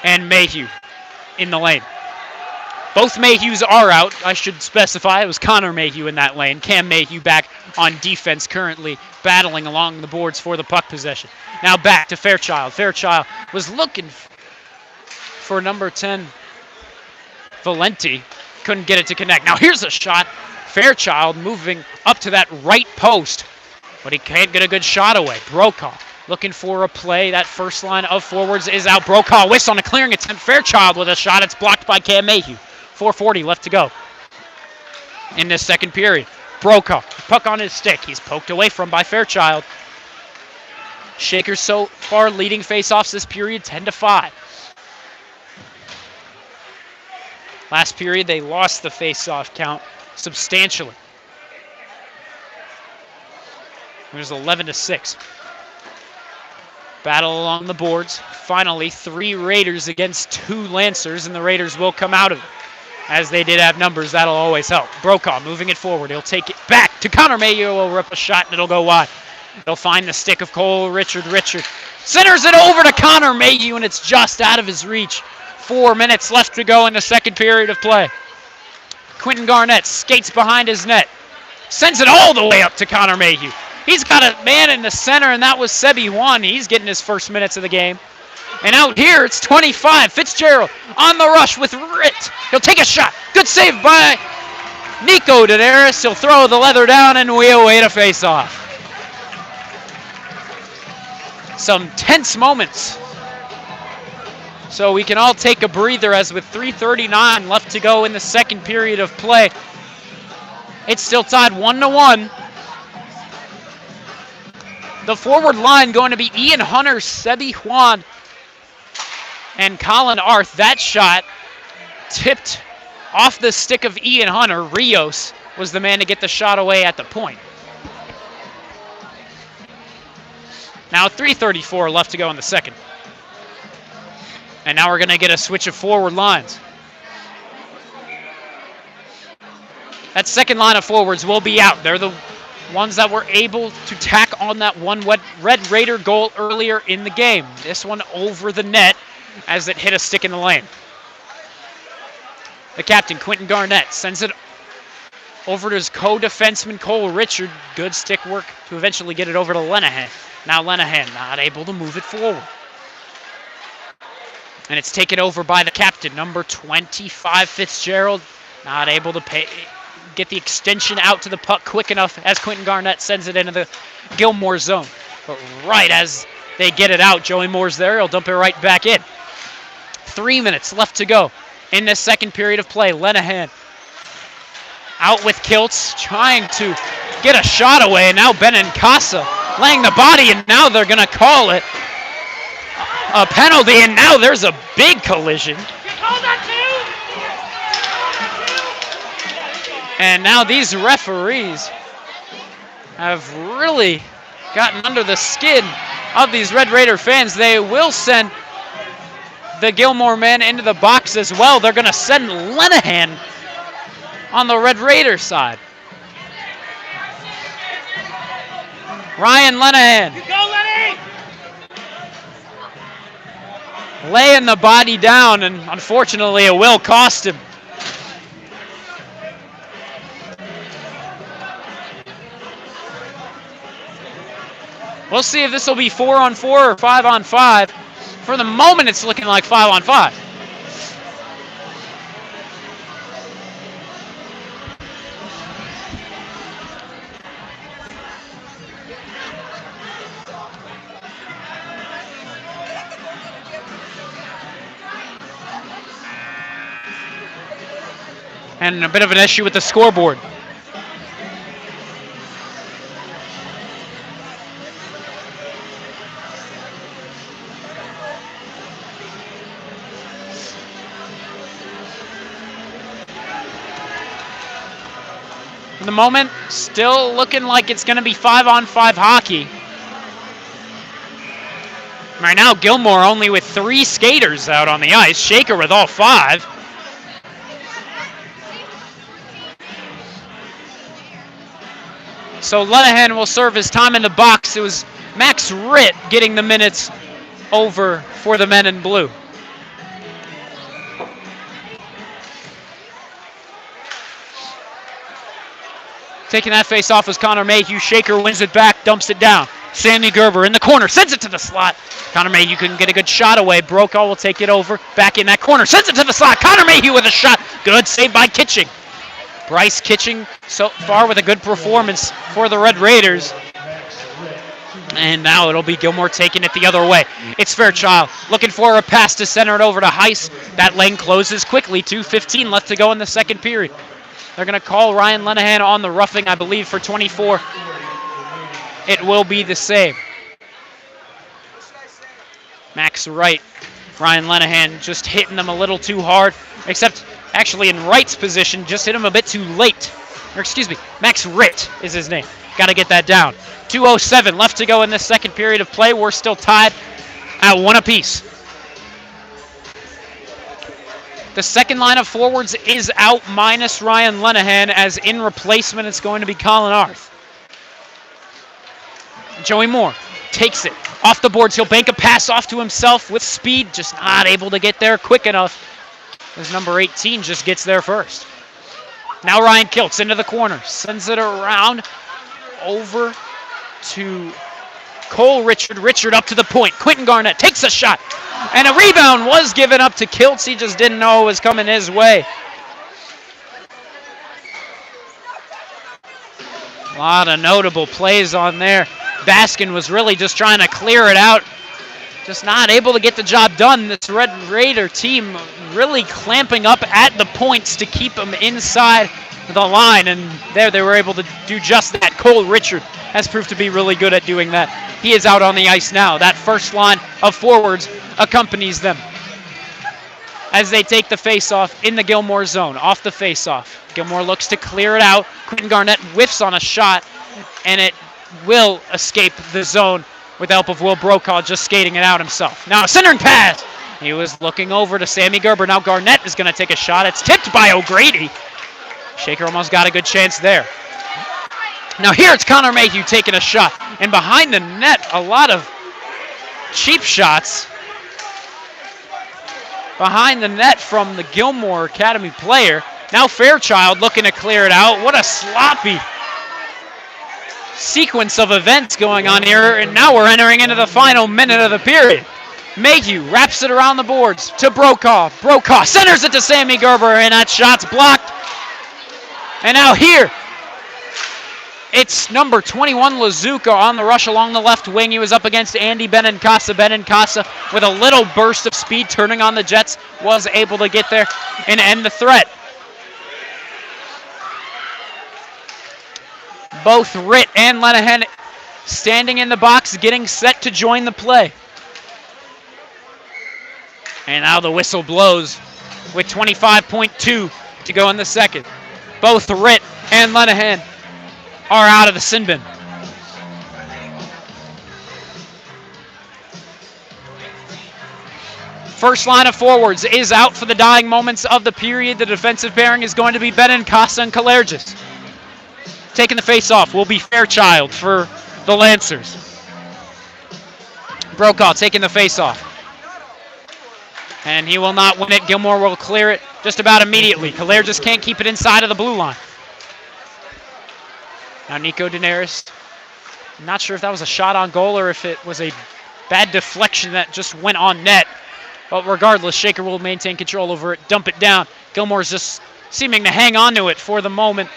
and Mayhew in the lane. Both Mayhews are out. I should specify it was Connor Mayhew in that lane. Cam Mayhew back on defense, currently battling along the boards for the puck possession. Now back to Fairchild. Fairchild was looking for number 10, Valenti. Couldn't get it to connect. Now here's a shot. Fairchild moving up to that right post, but he can't get a good shot away. Brokaw looking for a play. That first line of forwards is out. Brokaw whiffs on a clearing attempt. Fairchild with a shot. It's blocked by Cam Mayhew. 4:40 left to go in this second period. Brokaw, puck on his stick. He's poked away from by Fairchild. Shakers so far leading faceoffs this period 10-5. Last period, they lost the faceoff count substantially. It was 11-6. Battle along the boards. Finally, 3 Raiders against 2 Lancers, and the Raiders will come out of it. As they did have numbers, that'll always help. Brokaw moving it forward. He'll take it back to Connor Mayhew. Will rip a shot, and it'll go wide. They'll find the stick of Cole Richard. Richard centers it over to Connor Mayhew, and it's just out of his reach. 4 minutes left to go in the second period of play. Quentin Garnett skates behind his net. Sends it all the way up to Connor Mayhew. He's got a man in the center, and that was Sebi Juan. He's getting his first minutes of the game. And out here, it's 25. Fitzgerald on the rush with Ritt. He'll take a shot. Good save by Nico Daenerys. He'll throw the leather down, and we await a face-off. Some tense moments. So we can all take a breather as with 3:39 left to go in the second period of play. It's still tied 1-1. The forward line going to be Ian Hunter, Sebi Juan, and Colin Arth. That shot tipped off the stick of Ian Hunter. Rios was the man to get the shot away at the point. Now 3:34 left to go in the second. And now we're going to get a switch of forward lines. That second line of forwards will be out. They're the ones that were able to tack on that one Red Raider goal earlier in the game. This one over the net as it hit a stick in the lane. The captain, Quentin Garnett, sends it over to his co-defenseman, Cole Richard. Good stick work to eventually get it over to Lenahan. Now Lenahan not able to move it forward. And it's taken over by the captain, number 25, Fitzgerald. Not able to get the extension out to the puck quick enough as Quentin Garnett sends it into the Gilmour zone. But right as they get it out, Joey Moore's there. He'll dump it right back in. 3 minutes left to go in the second period of play. Lenahan out with kilts, trying to get a shot away. And now Benincasa laying the body, and now they're going to call it a penalty, and now there's a big collision. And now these referees have really gotten under the skin of these Red Raider fans. They will send the Gilmour men into the box as well. They're going to send Lenahan on the Red Raider side. Ryan Lenahan. Laying the body down, and unfortunately it will cost him. We'll see if this will be 4-on-4 or 5-on-5. For the moment, it's looking like 5-on-5. And a bit of an issue with the scoreboard. For the moment, still looking like it's going to be 5-on-5 hockey. Right now, Gilmour only with 3 skaters out on the ice. Shaker with all 5. So Lenahan will serve his time in the box. It was Max Ritt getting the minutes over for the men in blue. Taking that face off was Connor Mayhew. Shaker wins it back, dumps it down. Sammy Gerber in the corner, sends it to the slot. Connor Mayhew couldn't get a good shot away. Brokaw will take it over, back in that corner, sends it to the slot. Connor Mayhew with a shot. Good save by Kitching. Bryce Kitching so far with a good performance for the Red Raiders. And now it'll be Gilmour taking it the other way. It's Fairchild looking for a pass to center it over to Heiss. That lane closes quickly. 2:15 left to go in the second period. They're going to call Ryan Lenahan on the roughing, I believe, for 24. It will be the same. Max Wright. Ryan Lenahan just hitting them a little too hard, except actually in Wright's position, just hit him a bit too late. Or excuse me, Max Ritt is his name. Got to get that down. 2:07 left to go in this second period of play. We're still tied at 1 apiece. The second line of forwards is out minus Ryan Lenahan, as in replacement it's going to be Colin Arth. Joey Moore takes it off the boards. He'll bank a pass off to himself with speed, just not able to get there quick enough, as number 18 just gets there first. Now Ryan Kiltz into the corner, sends it around over to Cole Richard. Richard up to the point. Quentin Garnett takes a shot, and a rebound was given up to Kiltz. He just didn't know it was coming his way. A lot of notable plays on there. Baskin was really just trying to clear it out, just not able to get the job done. This Red Raider team really clamping up at the points to keep them inside the line, and there they were able to do just that. Cole Richard has proved to be really good at doing that. He is out on the ice now. That first line of forwards accompanies them as they take the face-off in the Gilmour zone. Off the face-off, Gilmour looks to clear it out. Quentin Garnett whiffs on a shot, and it will escape the zone with the help of Will Brokaw just skating it out himself. Now a centering pass. He was looking over to Sammy Gerber. Now Garnett is going to take a shot. It's tipped by O'Grady. Shaker almost got a good chance there. Now here it's Connor Mayhew taking a shot. And behind the net, a lot of cheap shots behind the net from the Gilmour Academy player. Now Fairchild looking to clear it out. What a sloppy sequence of events going on here, and now we're entering into the final minute of the period. Mayhew wraps it around the boards to Brokaw. Brokaw centers it to Sammy Gerber, and that shot's blocked. And now here, it's number 21, Lazuka, on the rush along the left wing. He was up against Andy Benincasa. Benincasa, with a little burst of speed, turning on the Jets, was able to get there and end the threat. Both Ritt and Lenahan standing in the box, getting set to join the play. And now the whistle blows with 25.2 to go in the second. Both Ritt and Lenahan are out of the sin bin. First line of forwards is out for the dying moments of the period. The defensive pairing is going to be Benincasa and Kalergis. Taking the face-off will be Fairchild for the Lancers. Brokaw taking the face-off. And he will not win it. Gilmour will clear it just about immediately. Kalergis can't keep it inside of the blue line. Now Nico Daenerys. I'm not sure if that was a shot on goal or if it was a bad deflection that just went on net. But regardless, Shaker will maintain control over it, dump it down. Gilmour's just seeming to hang on to it for the moment.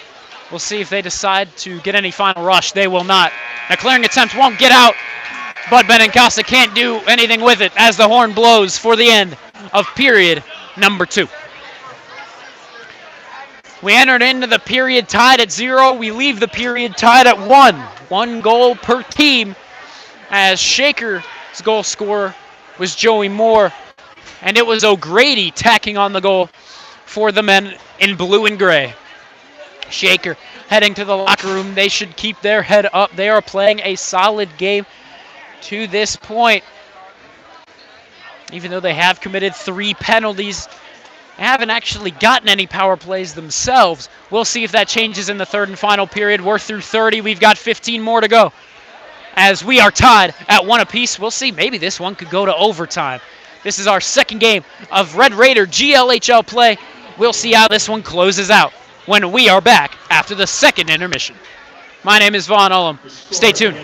We'll see if they decide to get any final rush. They will not. The clearing attempt won't get out, but Benincasa can't do anything with it as the horn blows for the end of period number 2. We entered into the period tied at 0. We leave the period tied at 1. 1 goal per team, as Shaker's goal scorer was Joey Moore, and it was O'Grady tacking on the goal for the men in blue and gray. Shaker heading to the locker room. They should keep their head up. They are playing a solid game to this point. Even though they have committed 3 penalties, they haven't actually gotten any power plays themselves. We'll see if that changes in the third and final period. We're through 30. We've got 15 more to go. As we are tied at 1 apiece, we'll see. Maybe this one could go to overtime. This is our second game of Red Raider GLHL play. We'll see how this one closes out when we are back after the second intermission. My name is Vaughn Ullum. Stay tuned.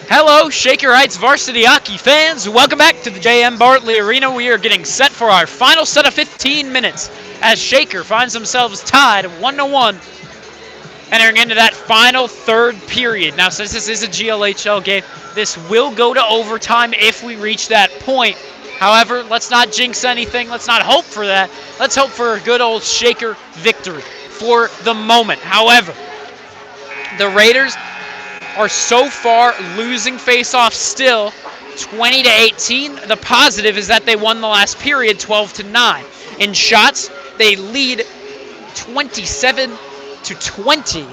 Hello, Shaker Heights Varsity hockey fans. Welcome back to the J.M. Bartley Arena. We are getting set for our final set of 15 minutes as Shaker finds themselves tied 1-1, entering into that final third period. Now, since this is a GLHL game, this will go to overtime if we reach that point. However, let's not jinx anything. Let's not hope for that. Let's hope for a good old Shaker victory for the moment. However, the Raiders are so far losing face-offs still, 20-18. The positive is that they won the last period 12-9. In shots, they lead 27-20,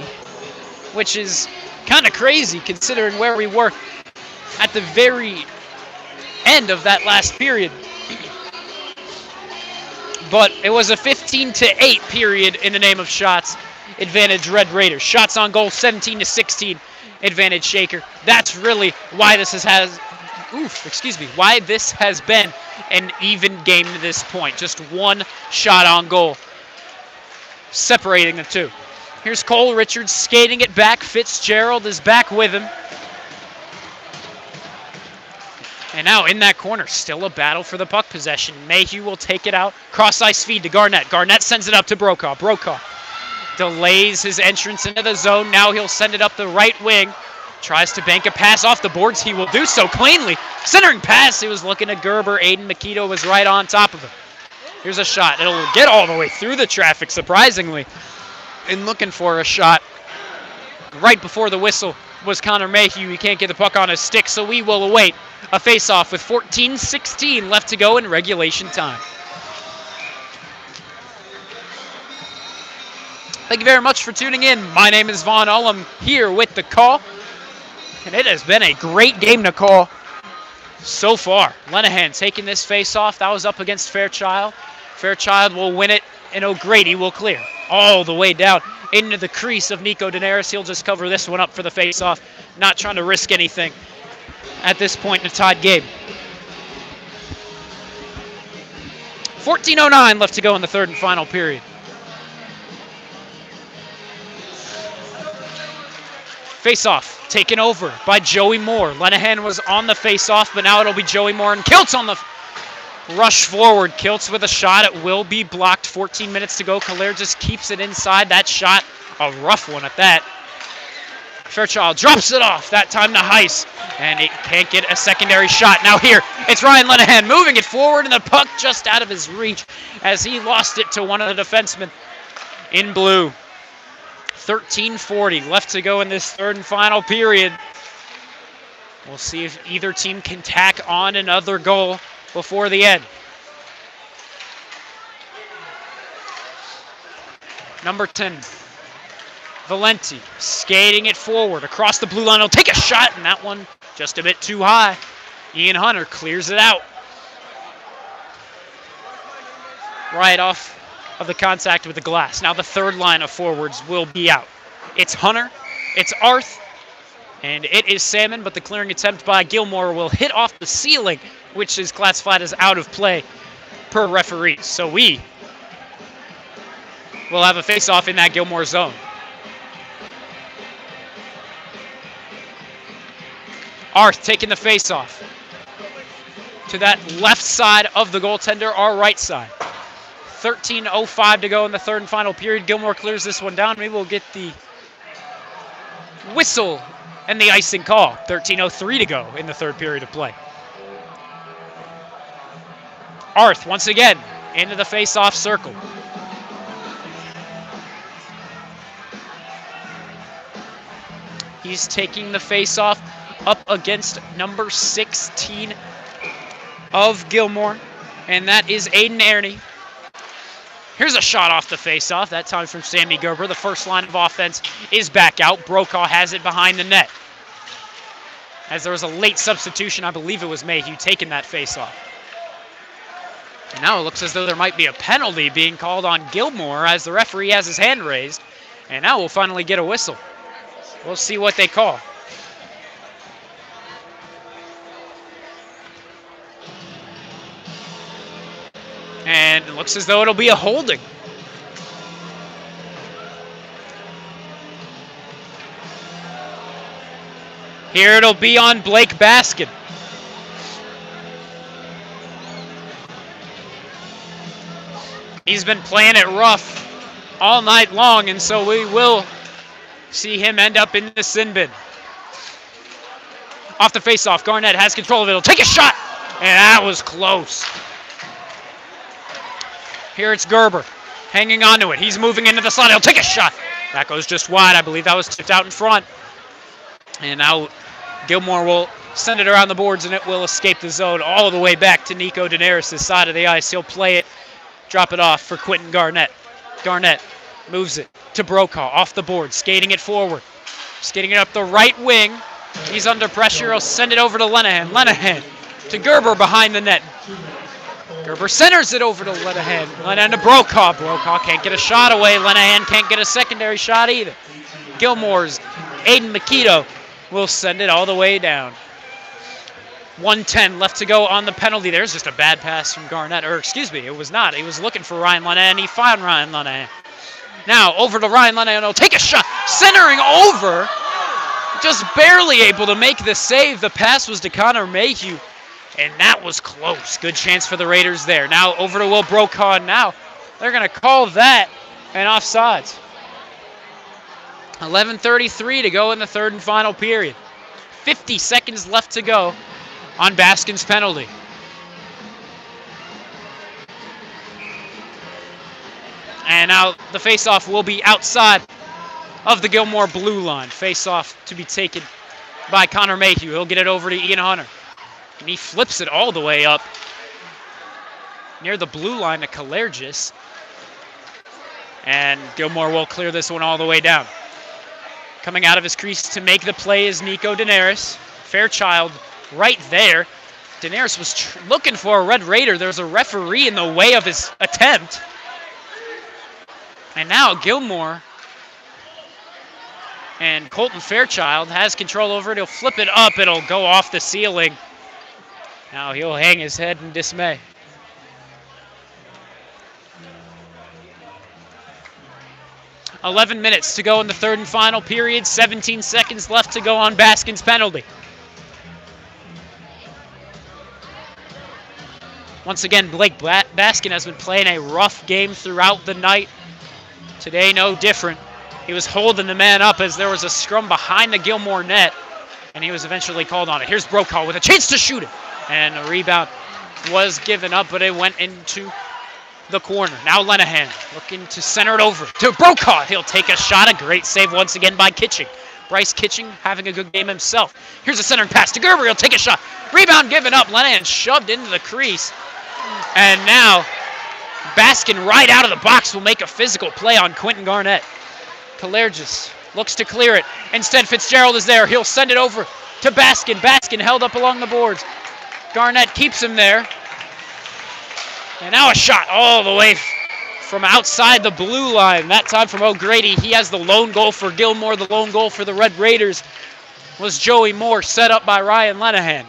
which is kind of crazy considering where we were at the very end of that last period. But it was a 15-8 period in the name of shots. Advantage Red Raiders. Shots on goal 17-16. Advantage Shaker. That's really why this why this has been an even game to this point. Just one shot on goal separating the two. Here's Cole Richards skating it back. Fitzgerald is back with him. And now in that corner, still a battle for the puck possession. Mayhew will take it out. Cross ice feed to Garnett. Garnett sends it up to Brokaw. Brokaw delays his entrance into the zone. Now he'll send it up the right wing. Tries to bank a pass off the boards. He will do so cleanly. Centering pass. He was looking at Gerber. Aiden Makito was right on top of him. Here's a shot. It'll get all the way through the traffic, surprisingly. And looking for a shot right before the whistle was Connor Mayhew. He can't get the puck on his stick, so we will await a face-off with 14-16 left to go in regulation time. Thank you very much for tuning in. My name is Vaughn Ullum here with the call. And it has been a great game to call so far. Lenahan taking this face-off. That was up against Fairchild. Fairchild will win it, and O'Grady will clear all the way down into the crease of Nico Daenerys. He'll just cover this one up for the face-off, not trying to risk anything at this point in a tied game. 14:09 left to go in the third and final period. Face-off taken over by Joey Moore. Lenahan was on the face-off, but now it'll be Joey Moore and Kiltz on the rush forward. Kiltz with a shot. It will be blocked. 14 minutes to go. Kalair just keeps it inside. That shot, a rough one at that. Fairchild drops it off, that time to Heiss, and it can't get a secondary shot. Now here, it's Ryan Lenahan moving it forward, and the puck just out of his reach as he lost it to one of the defensemen in blue. 13:40 left to go in this third and final period. We'll see if either team can tack on another goal before the end. Number 10, Valenti, skating it forward across the blue line. He'll take a shot, and that one just a bit too high. Ian Hunter clears it out. Right off of the contact with the glass. Now the third line of forwards will be out. It's Hunter, it's Arth, and it is Salmon, but the clearing attempt by Gilmour will hit off the ceiling, which is classified as out of play per referees. So we will have a face-off in that Gilmour zone. Arth taking the face-off to that left side of the goaltender, our right side. 13:05 to go in the third and final period. Gilmour clears this one down. Maybe we'll get the whistle and the icing call. 13:03 to go in the third period of play. Arth once again into the face-off circle. He's taking the face-off up against number 16 of Gilmour, and that is Aiden Ernie. Here's a shot off the face-off, that time from Sammy Gerber. The first line of offense is back out. Brokaw has it behind the net. As there was a late substitution, I believe it was Mayhew taking that face-off. And now it looks as though there might be a penalty being called on Gilmour as the referee has his hand raised. And now we'll finally get a whistle. We'll see what they call. And it looks as though it'll be a holding. Here it'll be on Blake Baskin. He's been playing it rough all night long, and so we will see him end up in the sin bin. Off the faceoff, Garnett has control of it. He'll take a shot, and that was close. Here it's Gerber, hanging on to it. He's moving into the slot. He'll take a shot. That goes just wide. I believe that was tipped out in front. And now Gilmour will send it around the boards, and it will escape the zone all the way back to Nico Daenerys' side of the ice. He'll play it, drop it off for Quentin Garnett. Garnett moves it to Brokaw, off the board, skating it forward. Skating it up the right wing. He's under pressure. He'll send it over to Lenahan. Lenahan to Gerber behind the net. Gerber centers it over to Lenahan. Lenahan to Brokaw. Brokaw can't get a shot away. Lenahan can't get a secondary shot either. Gilmour's Aiden Makito will send it all the way down. 1:10 left to go on the penalty. There's just a bad pass from Garnett. Or excuse me, it was not. He was looking for Ryan Lenahan. He found Ryan Lenahan. Now over to Ryan Lenahan. He'll take a shot. Centering over. Just barely able to make the save. The pass was to Connor Mayhew, and that was close. Good chance for the Raiders there. Now over to Will Brokaw. Now they're going to call that an offsides. 11:33 to go in the third and final period. 50 seconds left to go on Baskin's penalty. And now the faceoff will be outside of the Gilmour blue line. Face-off to be taken by Connor Mayhew. He'll get it over to Ian Hunter. And he flips it all the way up near the blue line to Kalergis. And Gilmour will clear this one all the way down. Coming out of his crease to make the play is Nico Daenerys. Fairchild right there. Daenerys was looking for a Red Raider. There was a referee in the way of his attempt. And now Gilmour and Colton Fairchild has control over it. He'll flip it up. It'll go off the ceiling. Now he'll hang his head in dismay. "11 minutes to go in the third and final period. 17 seconds left to go on Baskin's penalty. Once again, Blake Baskin has been playing a rough game throughout the night. Today, no different. He was holding the man up as there was a scrum behind the Gilmour net, and he was eventually called on it. Here's Brokaw with a chance to shoot it, and a rebound was given up, but it went into the corner. Now Lenahan looking to center it over to Brokaw. He'll take a shot. A great save once again by Kitching. Bryce Kitching having a good game himself. Here's a centering pass to Gerber. He'll take a shot. Rebound given up. Lenahan shoved into the crease. And now Baskin right out of the box will make a physical play on Quentin Garnett. Kalergis looks to clear it. Instead, Fitzgerald is there. He'll send it over to Baskin. Baskin held up along the boards. Garnett keeps him there. And now a shot all the way from outside the blue line. That time from O'Grady. He has the lone goal for Gilmour. The lone goal for the Red Raiders was Joey Moore, set up by Ryan Lenahan.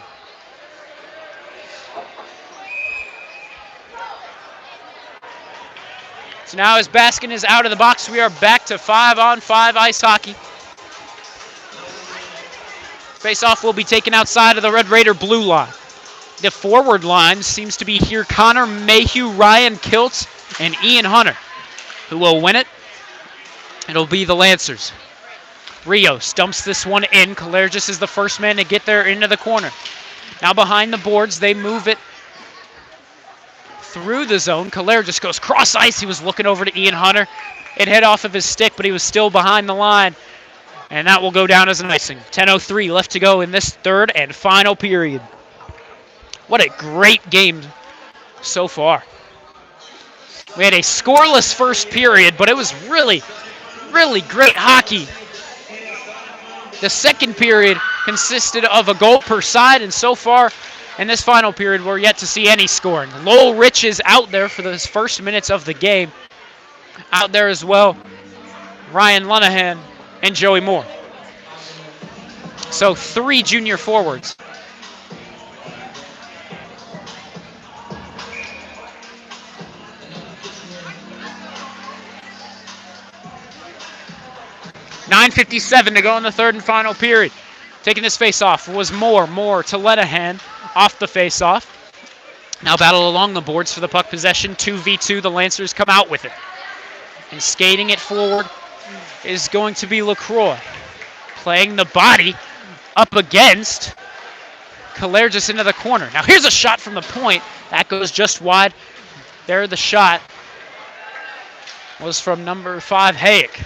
So now as Baskin is out of the box, we are back to 5-on-5 ice hockey. Face-off will be taken outside of the Red Raider blue line. The forward line seems to be here Connor Mayhew, Ryan Kiltz, and Ian Hunter. Who will win it? It'll be the Lancers. Rio stumps this one in. Kalergis is the first man to get there into the corner. Now behind the boards, they move it through the zone. Kalergis goes cross ice. He was looking over to Ian Hunter. It hit off of his stick, but he was still behind the line. And that will go down as an icing. 10:03 left to go in this third and final period. What a great game so far. We had a scoreless first period, but it was really, really great hockey. The second period consisted of a goal per side, and so far in this final period, we're yet to see any scoring. Lowell Rich is out there for the first minutes of the game. Out there as well, Ryan Lenahan and Joey Moore. So 3 junior forwards. .9:57 to go in the third and final period. Taking this face-off was Moore to Lenahan off the face-off. Now battle along the boards for the puck possession, 2v2. The Lancers come out with it. And skating it forward is going to be LaCroix. Playing the body up against Kalair just into the corner. Now here's a shot from the point. That goes just wide. There the shot was from number 5, Hayek.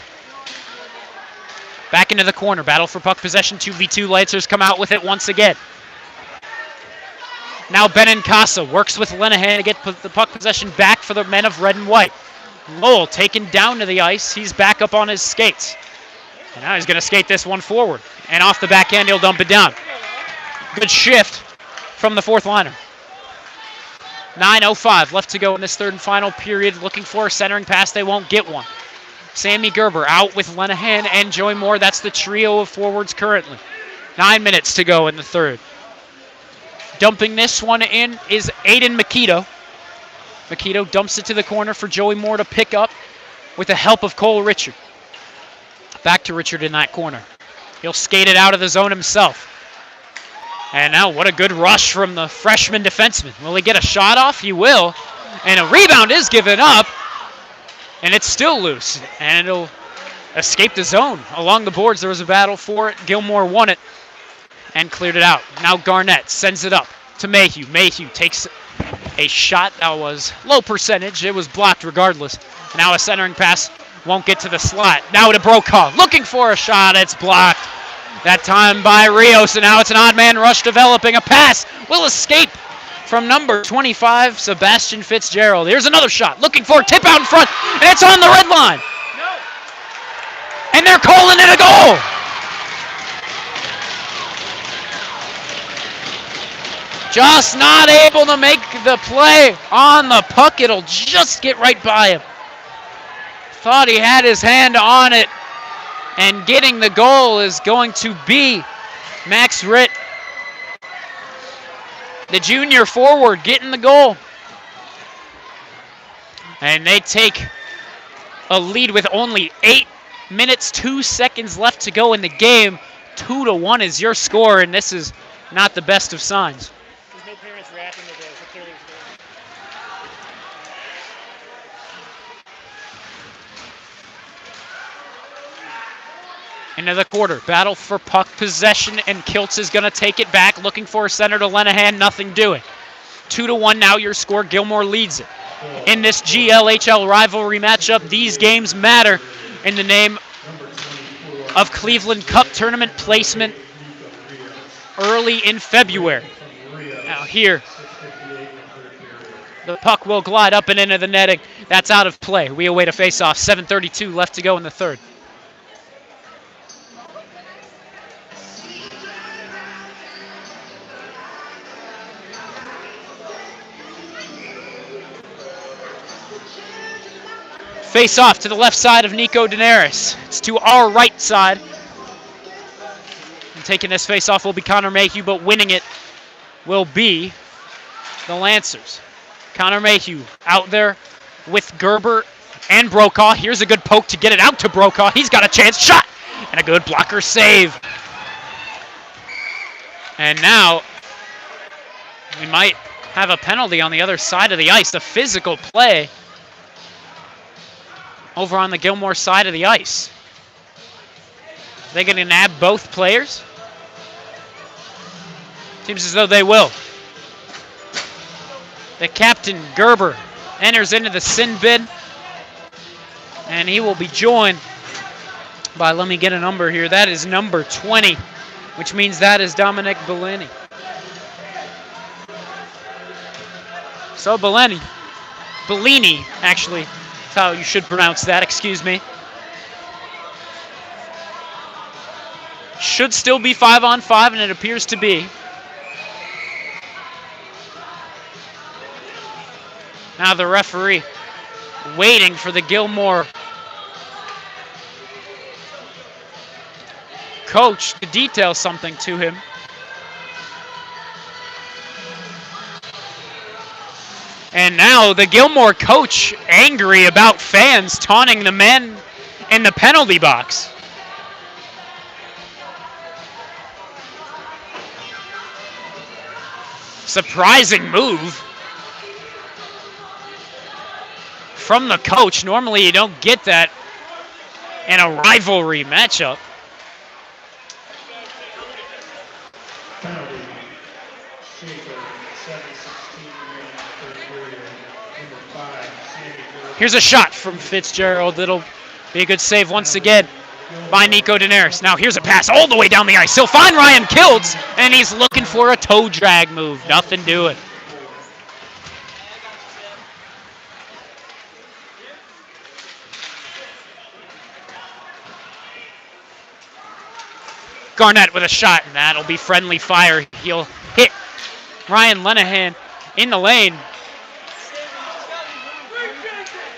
Back into the corner. Battle for puck possession, 2v2. Lancers come out with it once again. Now Benincasa works with Lenahan to get the puck possession back for the men of red and white. Lowell taken down to the ice. He's back up on his skates. And now he's going to skate this one forward. And off the backhand, he'll dump it down. Good shift from the fourth liner. 9:05 left to go in this third and final period. Looking for a centering pass. They won't get one. Sammy Gerber out with Lenahan and Joy Moore. That's the trio of forwards currently. 9 minutes to go in the third. Dumping this one in is Aiden Makito. Makito dumps it to the corner for Joey Moore to pick up with the help of Cole Richard. Back to Richard in that corner. He'll skate it out of the zone himself. And now what a good rush from the freshman defenseman. Will he get a shot off? He will. And a rebound is given up. And it's still loose. And it'll escape the zone. Along the boards, there was a battle for it. Gilmour won it and cleared it out. Now Garnett sends it up to Mayhew. Mayhew takes a shot that was low percentage. It was blocked regardless. Now a centering pass won't get to the slot. Now to Brokaw. Looking for a shot. It's blocked. That time by Rios. And now it's an odd man rush developing. A pass will escape from number 25, Sebastian Fitzgerald. Here's another shot. Looking for a tip out in front. And it's on the red line. And they're calling it a goal. Just not able to make the play on the puck. It'll just get right by him. Thought he had his hand on it. And getting the goal is going to be Max Ritt. The junior forward getting the goal. And they take a lead with only 8 minutes, 2 seconds left to go in the game. 2-1 is your score, and this is not the best of signs. There's no parents rapping today, so clearly it's good. Into the quarter. Battle for puck possession, and Kiltz is going to take it back, looking for a center to Lenahan. Nothing doing. 2-1 now your score. Gilmour leads it. In this GLHL rivalry matchup, these games matter in the name of Cleveland Cup tournament placement early in February. Now here, the puck will glide up and into the netting. That's out of play. We await a face-off. 7:32 left to go in the third. Face off to the left side of Nico Daenerys. It's to our right side. And taking this face off will be Connor Mayhew, but winning it will be the Lancers. Connor Mayhew out there with Gerber and Brokaw. Here's a good poke to get it out to Brokaw. He's got a chance. Shot! And a good blocker save. And now we might have a penalty on the other side of the ice. The physical play over on the Gilmour side of the ice. They going to nab both players? Seems as though they will. The captain, Gerber, enters into the sin bin. And he will be joined by, let me get a number here, that is number 20, which means that is Dominic Bellini. So Bellini, actually, that's how you should pronounce that, excuse me. Should still be 5-on-5, and it appears to be. Now the referee waiting for the Gilmour coach to detail something to him. And now the Gilmour coach angry about fans taunting the men in the penalty box. Surprising move from the coach. Normally you don't get that in a rivalry matchup. Penalty. Shaker, 7:16 remaining third period. Number 5, Sammy Gilmour. Here's a shot from Fitzgerald. It'll be a good save once again by Nico Daenerys. Now here's a pass all the way down the ice. He'll find Ryan Kiltz, and he's looking for a toe drag move. Nothing doing. Garnett with a shot, and that'll be friendly fire. He'll hit Ryan Lenahan in the lane.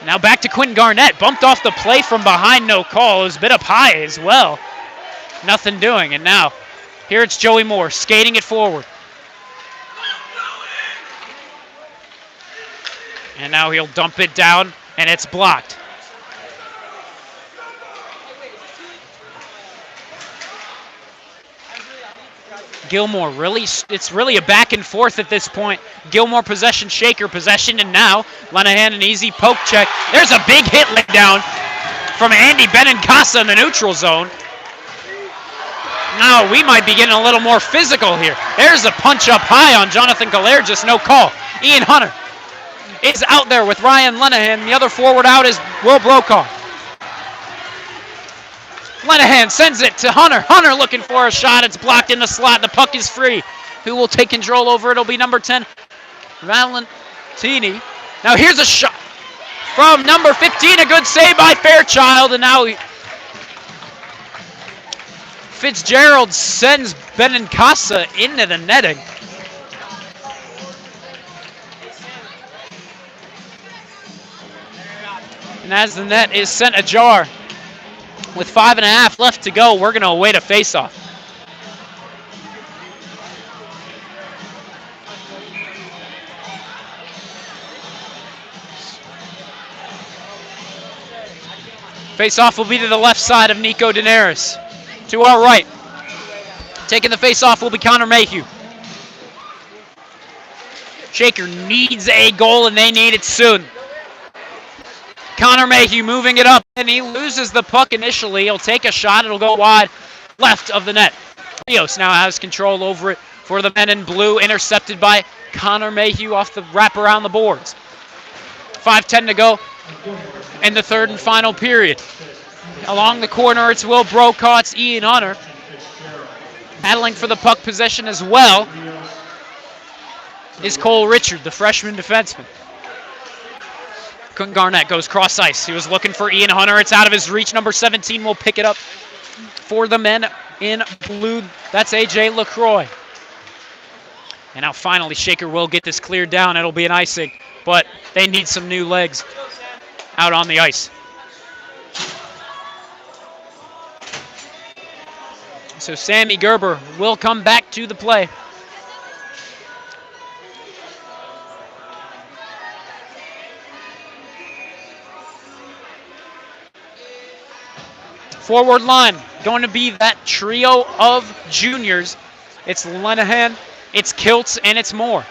Now back to Quentin Garnett. Bumped off the play from behind, no call. It was a bit up high as well. Nothing doing. And now, here it's Joey Moore skating it forward. And now he'll dump it down, and it's blocked. Gilmour, it's really a back and forth at this point. Gilmour possession, Shaker possession, and now Lenahan an easy poke check. There's a big hit laid down from Andy Benincasa in the neutral zone. Now we might be getting a little more physical here. There's a punch up high on Jonathan Galair, just no call. Ian Hunter is out there with Ryan Lenahan. The other forward out is Will Brokaw. Lenahan sends it to Hunter. Hunter looking for a shot. It's blocked in the slot. The puck is free. Who will take control over it? It'll be number 10, Valentini. Now here's a shot from number 15. A good save by Fairchild. And now Fitzgerald sends Benincasa into the netting. And as the net is sent ajar, with 5.5 left to go, we're going to await a faceoff. Faceoff will be to the left side of Nico Daenerys. To our right. Taking the faceoff will be Connor Mayhew. Shaker needs a goal, and they need it soon. Connor Mayhew moving it up, and he loses the puck initially. He'll take a shot. It'll go wide left of the net. Rios now has control over it for the men in blue, intercepted by Connor Mayhew off the wrap around the boards. 5:10 to go in the third and final period. Along the corner, it's Will Brokaw, it's Ian Hunter. Battling for the puck possession as well is Cole Richard, the freshman defenseman. Quentin Garnett goes cross ice. He was looking for Ian Hunter. It's out of his reach. Number 17 will pick it up for the men in blue. That's AJ LaCroix. And now finally Shaker will get this cleared down. It'll be an icing, but they need some new legs out on the ice. So Sammy Gerber will come back to the play. Forward line, going to be that trio of juniors. It's Lenahan, it's Kiltz, and it's Moore.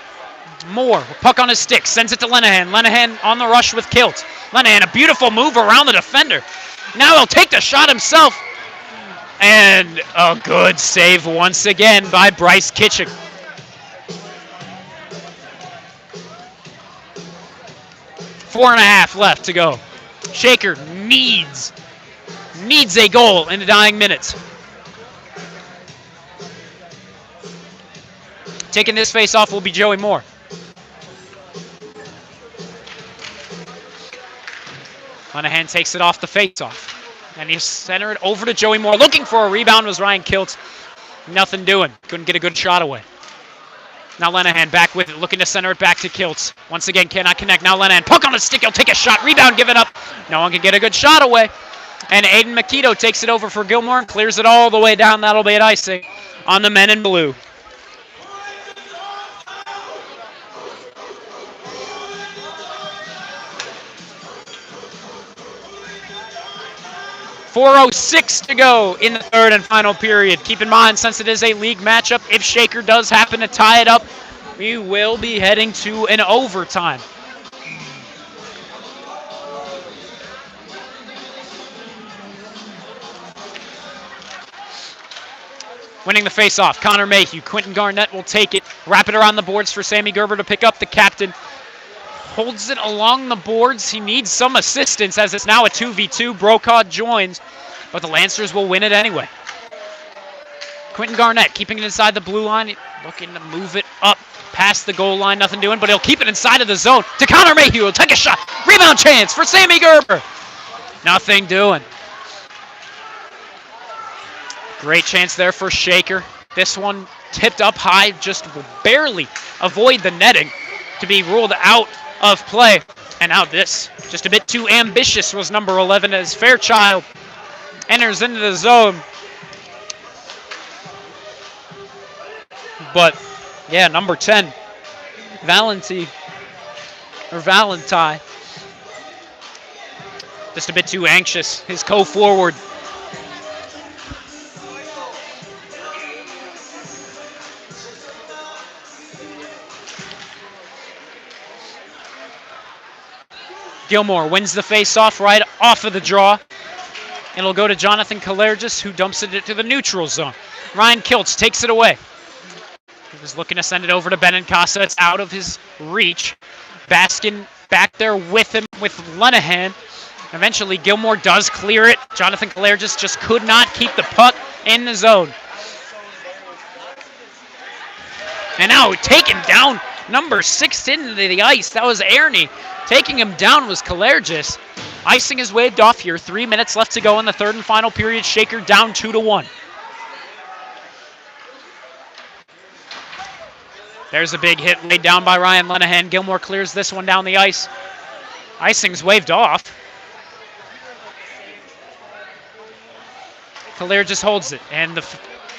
Moore, puck on his stick, sends it to Lenahan. Lenahan on the rush with Kiltz. Lenahan, a beautiful move around the defender. Now he'll take the shot himself. And a good save once again by Bryce Kitching. Four and a half left to go. Shaker needs a goal in the dying minutes. Taking this face off will be Joey Moore. Lenahan takes it off the face-off. And he's centered over to Joey Moore. Looking for a rebound was Ryan Kiltz. Nothing doing. Couldn't get a good shot away. Now Lenahan back with it, looking to center it back to Kiltz. Once again, cannot connect. Now Lenahan, puck on the stick. He'll take a shot. Rebound given up. No one can get a good shot away. And Aiden Makito takes it over for Gilmour and clears it all the way down. That'll be an icing on the men in blue. .406 to go in the third and final period. Keep in mind, since it is a league matchup, if Shaker does happen to tie it up we will be heading to an overtime. Winning the face-off, Connor Mayhew. Quentin Garnett will take it, wrap it around the boards for Sammy Gerber to pick up. The captain holds it along the boards. He needs some assistance as it's now a 2v2. Brokaw joins, but the Lancers will win it anyway. Quentin Garnett keeping it inside the blue line, looking to move it up past the goal line. Nothing doing, but he'll keep it inside of the zone to Connor Mayhew. He'll take a shot. Rebound chance for Sammy Gerber. Nothing doing. Great chance there for Shaker. This one tipped up high, just will barely avoid the netting to be ruled out of play. And now this, just a bit too ambitious, was number 11 as Fairchild enters into the zone. But yeah, number 10, Valentine, just a bit too anxious. His co-forward. Gilmour wins the face-off right off of the draw. It'll go to Jonathan Kalergis, who dumps it to the neutral zone. Ryan Kiltz takes it away. He was looking to send it over to Benincasa. It's out of his reach. Baskin back there with him, with Lenahan. Eventually, Gilmour does clear it. Jonathan Kalergis just could not keep the puck in the zone. And now taken down, number 6 into the ice. That was Ernie. Taking him down was Kalergis. Icing is waved off here. 3 minutes left to go in the third and final period. Shaker down 2-1. There's a big hit laid down by Ryan Lenahan. Gilmour clears this one down the ice. Icing's waved off. Kalergis holds it, and the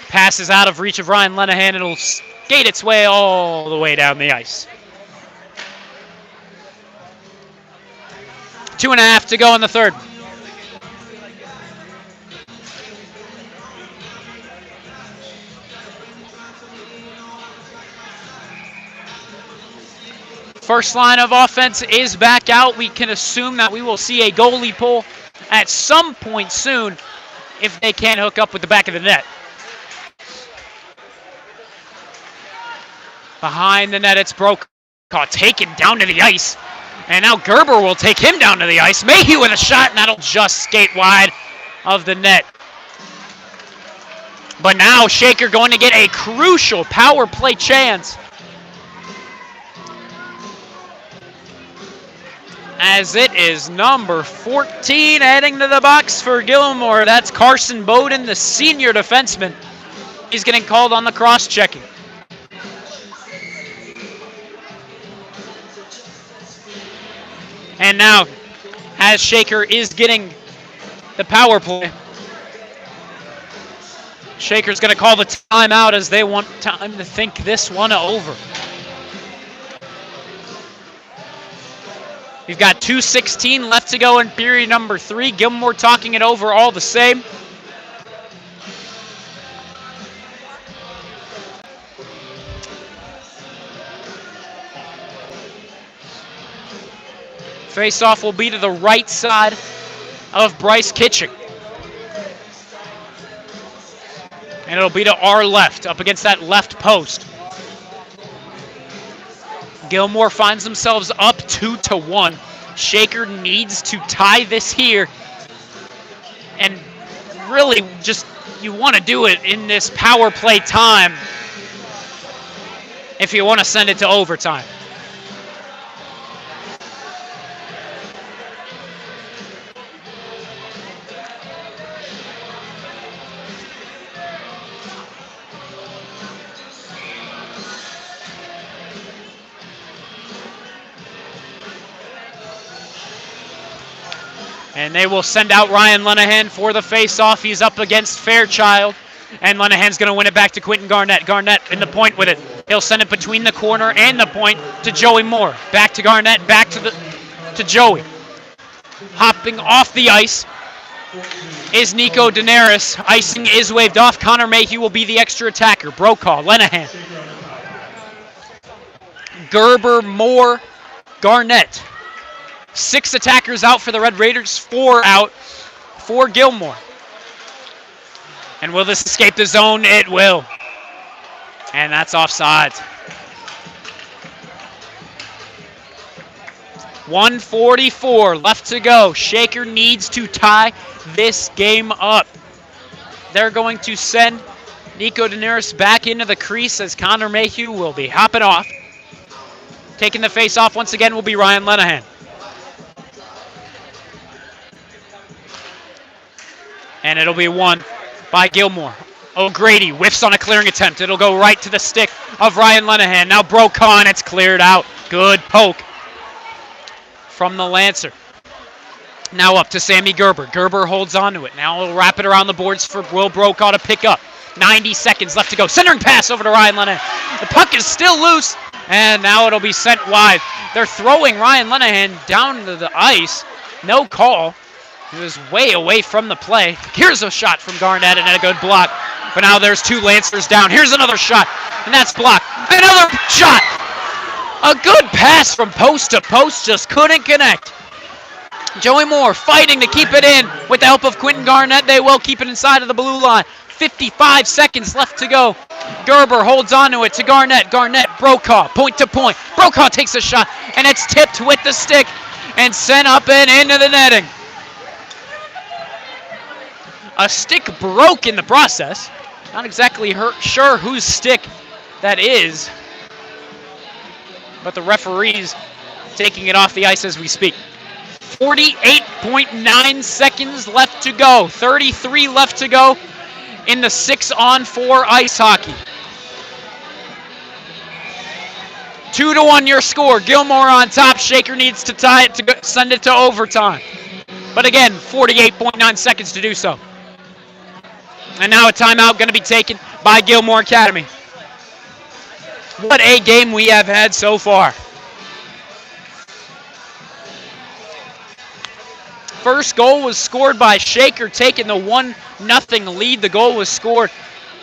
pass is out of reach of Ryan Lenahan. It'll skate its way all the way down the ice. 2.5 to go in the third. First line of offense is back out. We can assume that we will see a goalie pull at some point soon if they can't hook up with the back of the net. Behind the net, it's Brokaw, taken down to the ice. And now Gerber will take him down to the ice. Mayhew with a shot, and that'll just skate wide of the net. But now Shaker going to get a crucial power play chance, as it is number 14 heading to the box for Gilmour. That's Carson Bowden, the senior defenseman. He's getting called on the cross-checking. And now, as Shaker is getting the power play, Shaker's going to call the timeout as they want time to think this one over. We've got 2:16 left to go in period number 3. Gilmour talking it over all the same. Face-off will be to the right side of Bryce Kitching. And it'll be to our left, up against that left post. Gilmour finds themselves up 2-1. Shaker needs to tie this here. And really just, you want to do it in this power play time if you want to send it to overtime. And they will send out Ryan Lenahan for the face-off. He's up against Fairchild. And Lenahan's going to win it back to Quentin Garnett. Garnett in the point with it. He'll send it between the corner and the point to Joey Moore. Back to Garnett, back to Joey. Hopping off the ice is Nico Daenerys. Icing is waved off. Connor Mayhew will be the extra attacker. Brokaw, Lenahan. Gerber, Moore, Garnett. 6 attackers out for the Red Raiders, 4 out for Gilmour. And will this escape the zone? It will. And that's offsides. 1:44 left to go. Shaker needs to tie this game up. They're going to send Nico Daenerys back into the crease as Connor Mayhew will be hopping off. Taking the face off once again will be Ryan Lenahan. And it'll be won by Gilmour. O'Grady whiffs on a clearing attempt. It'll go right to the stick of Ryan Lenahan. Now Brokaw, and it's cleared out. Good poke from the Lancer. Now up to Sammy Gerber. Gerber holds on to it. Now he'll wrap it around the boards for Will Brokaw to pick up. 90 seconds left to go. Centering pass over to Ryan Lenahan. The puck is still loose, and now it'll be sent wide. They're throwing Ryan Lenahan down to the ice. No call. He was way away from the play. Here's a shot from Garnett and a good block. But now there's 2 Lancers down. Here's another shot, and that's blocked. Another shot! A good pass from post to post, just couldn't connect. Joey Moore fighting to keep it in. With the help of Quentin Garnett, they will keep it inside of the blue line. 55 seconds left to go. Gerber holds on to it to Garnett. Garnett, Brokaw, point to point. Brokaw takes a shot, and it's tipped with the stick and sent up and into the netting. A stick broke in the process. Not exactly sure whose stick that is, but the referee's taking it off the ice as we speak. 48.9 seconds left to go. 33 left to go in the 6-on-4 ice hockey. 2-1 your score. Gilmour on top. Shaker needs to tie it to send it to overtime. But again, 48.9 seconds to do so. And now a timeout going to be taken by Gilmour Academy. What a game we have had so far. First goal was scored by Shaker, taking the 1-0 lead. The goal was scored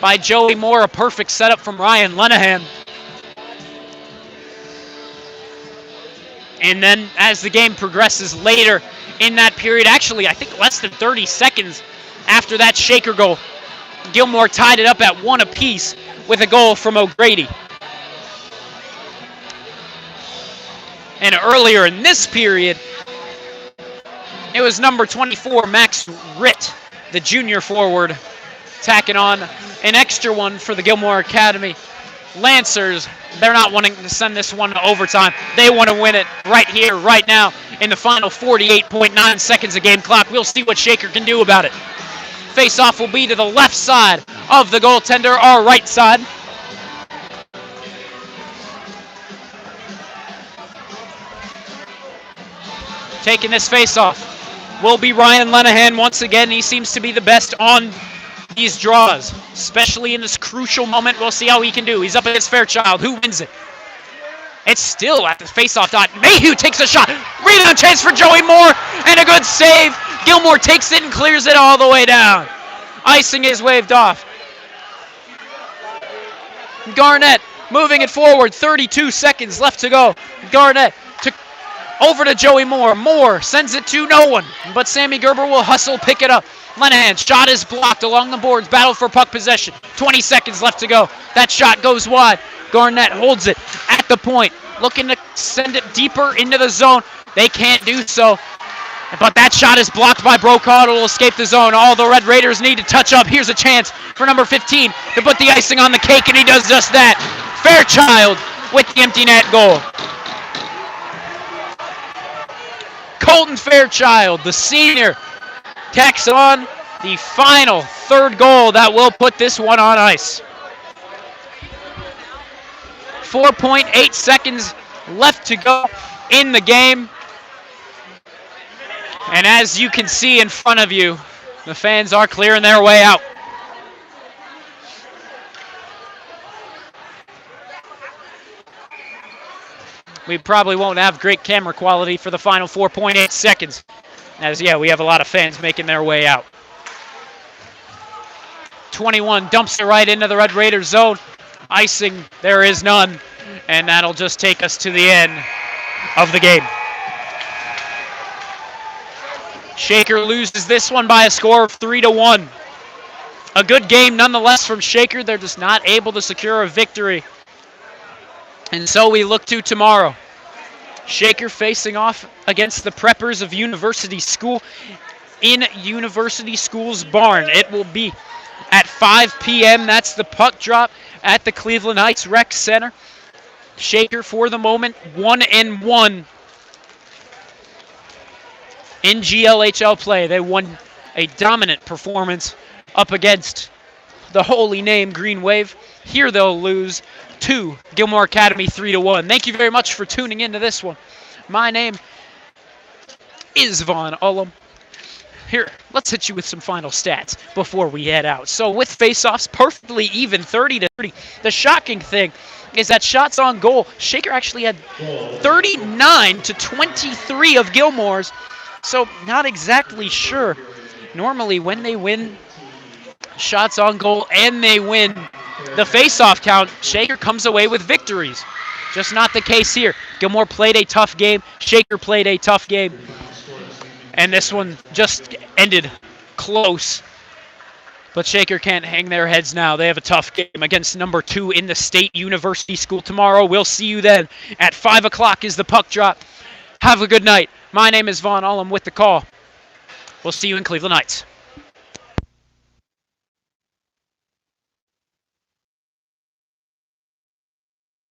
by Joey Moore, a perfect setup from Ryan Lenahan. And then as the game progresses later in that period, actually I think less than 30 seconds after that Shaker goal, Gilmour tied it up at 1 apiece with a goal from O'Grady. And earlier in this period, it was number 24, Max Ritt, the junior forward, tacking on an extra one for the Gilmour Academy. Lancers, they're not wanting to send this one to overtime. They want to win it right here, right now, in the final 48.9 seconds of game clock. We'll see what Shaker can do about it. Face-off will be to the left side of the goaltender, our right side. Taking this face-off will be Ryan Lenahan once again. He seems to be the best on these draws, especially in this crucial moment. We'll see how he can do. He's up against Fairchild. Who wins it? It's still at the face-off dot. Mayhew takes a shot. Rebound chance for Joey Moore, and a good save. Gilmour takes it and clears it all the way down. Icing is waved off. Garnett moving it forward. 32 seconds left to go. Garnett over to Joey Moore. Moore sends it to no one, but Sammy Gerber will hustle, pick it up. Lenahan, shot is blocked along the boards. Battle for puck possession. 20 seconds left to go. That shot goes wide. Garnett holds it at the point, looking to send it deeper into the zone. They can't do so, but that shot is blocked by Brokaw. It will escape the zone. All the Red Raiders need to touch up. Here's a chance for number 15 to put the icing on the cake, and he does just that. Fairchild with the empty net goal. Colton Fairchild, the senior, tacks on the final third goal that will put this one on ice. 4.8 seconds left to go in the game. And as you can see in front of you, the fans are clearing their way out. We probably won't have great camera quality for the final 4.8 seconds. As, yeah, we have a lot of fans making their way out. 21 dumps it right into the Red Raiders zone. Icing, there is none. And that'll just take us to the end of the game. Shaker loses this one by a score of 3-1. A good game nonetheless from Shaker. They're just not able to secure a victory. And so we look to tomorrow. Shaker facing off against the Preppers of University School in University School's barn. It will be at 5 p.m. That's the puck drop at the Cleveland Heights Rec Center. Shaker, for the moment, 1-1 in GLHL play. They won a dominant performance up against the holy name Green Wave. Here they'll lose to Gilmour Academy 3-1. Thank you very much for tuning into this one. My name is Vaughn Ullum. Here, let's hit you with some final stats before we head out. So with faceoffs perfectly even, 30-30. The shocking thing is that shots on goal, Shaker actually had 39-23 of Gilmour's. So not exactly sure. Normally when they win shots on goal and they win the face-off count, Shaker comes away with victories. Just not the case here. Gilmour played a tough game. Shaker played a tough game. And this one just ended close. But Shaker can't hang their heads now. They have a tough game against number 2 in the State University School tomorrow. We'll see you then. At 5 o'clock is the puck drop. Have a good night. My name is Vaughn Ullum with the call. We'll see you in Cleveland Heights.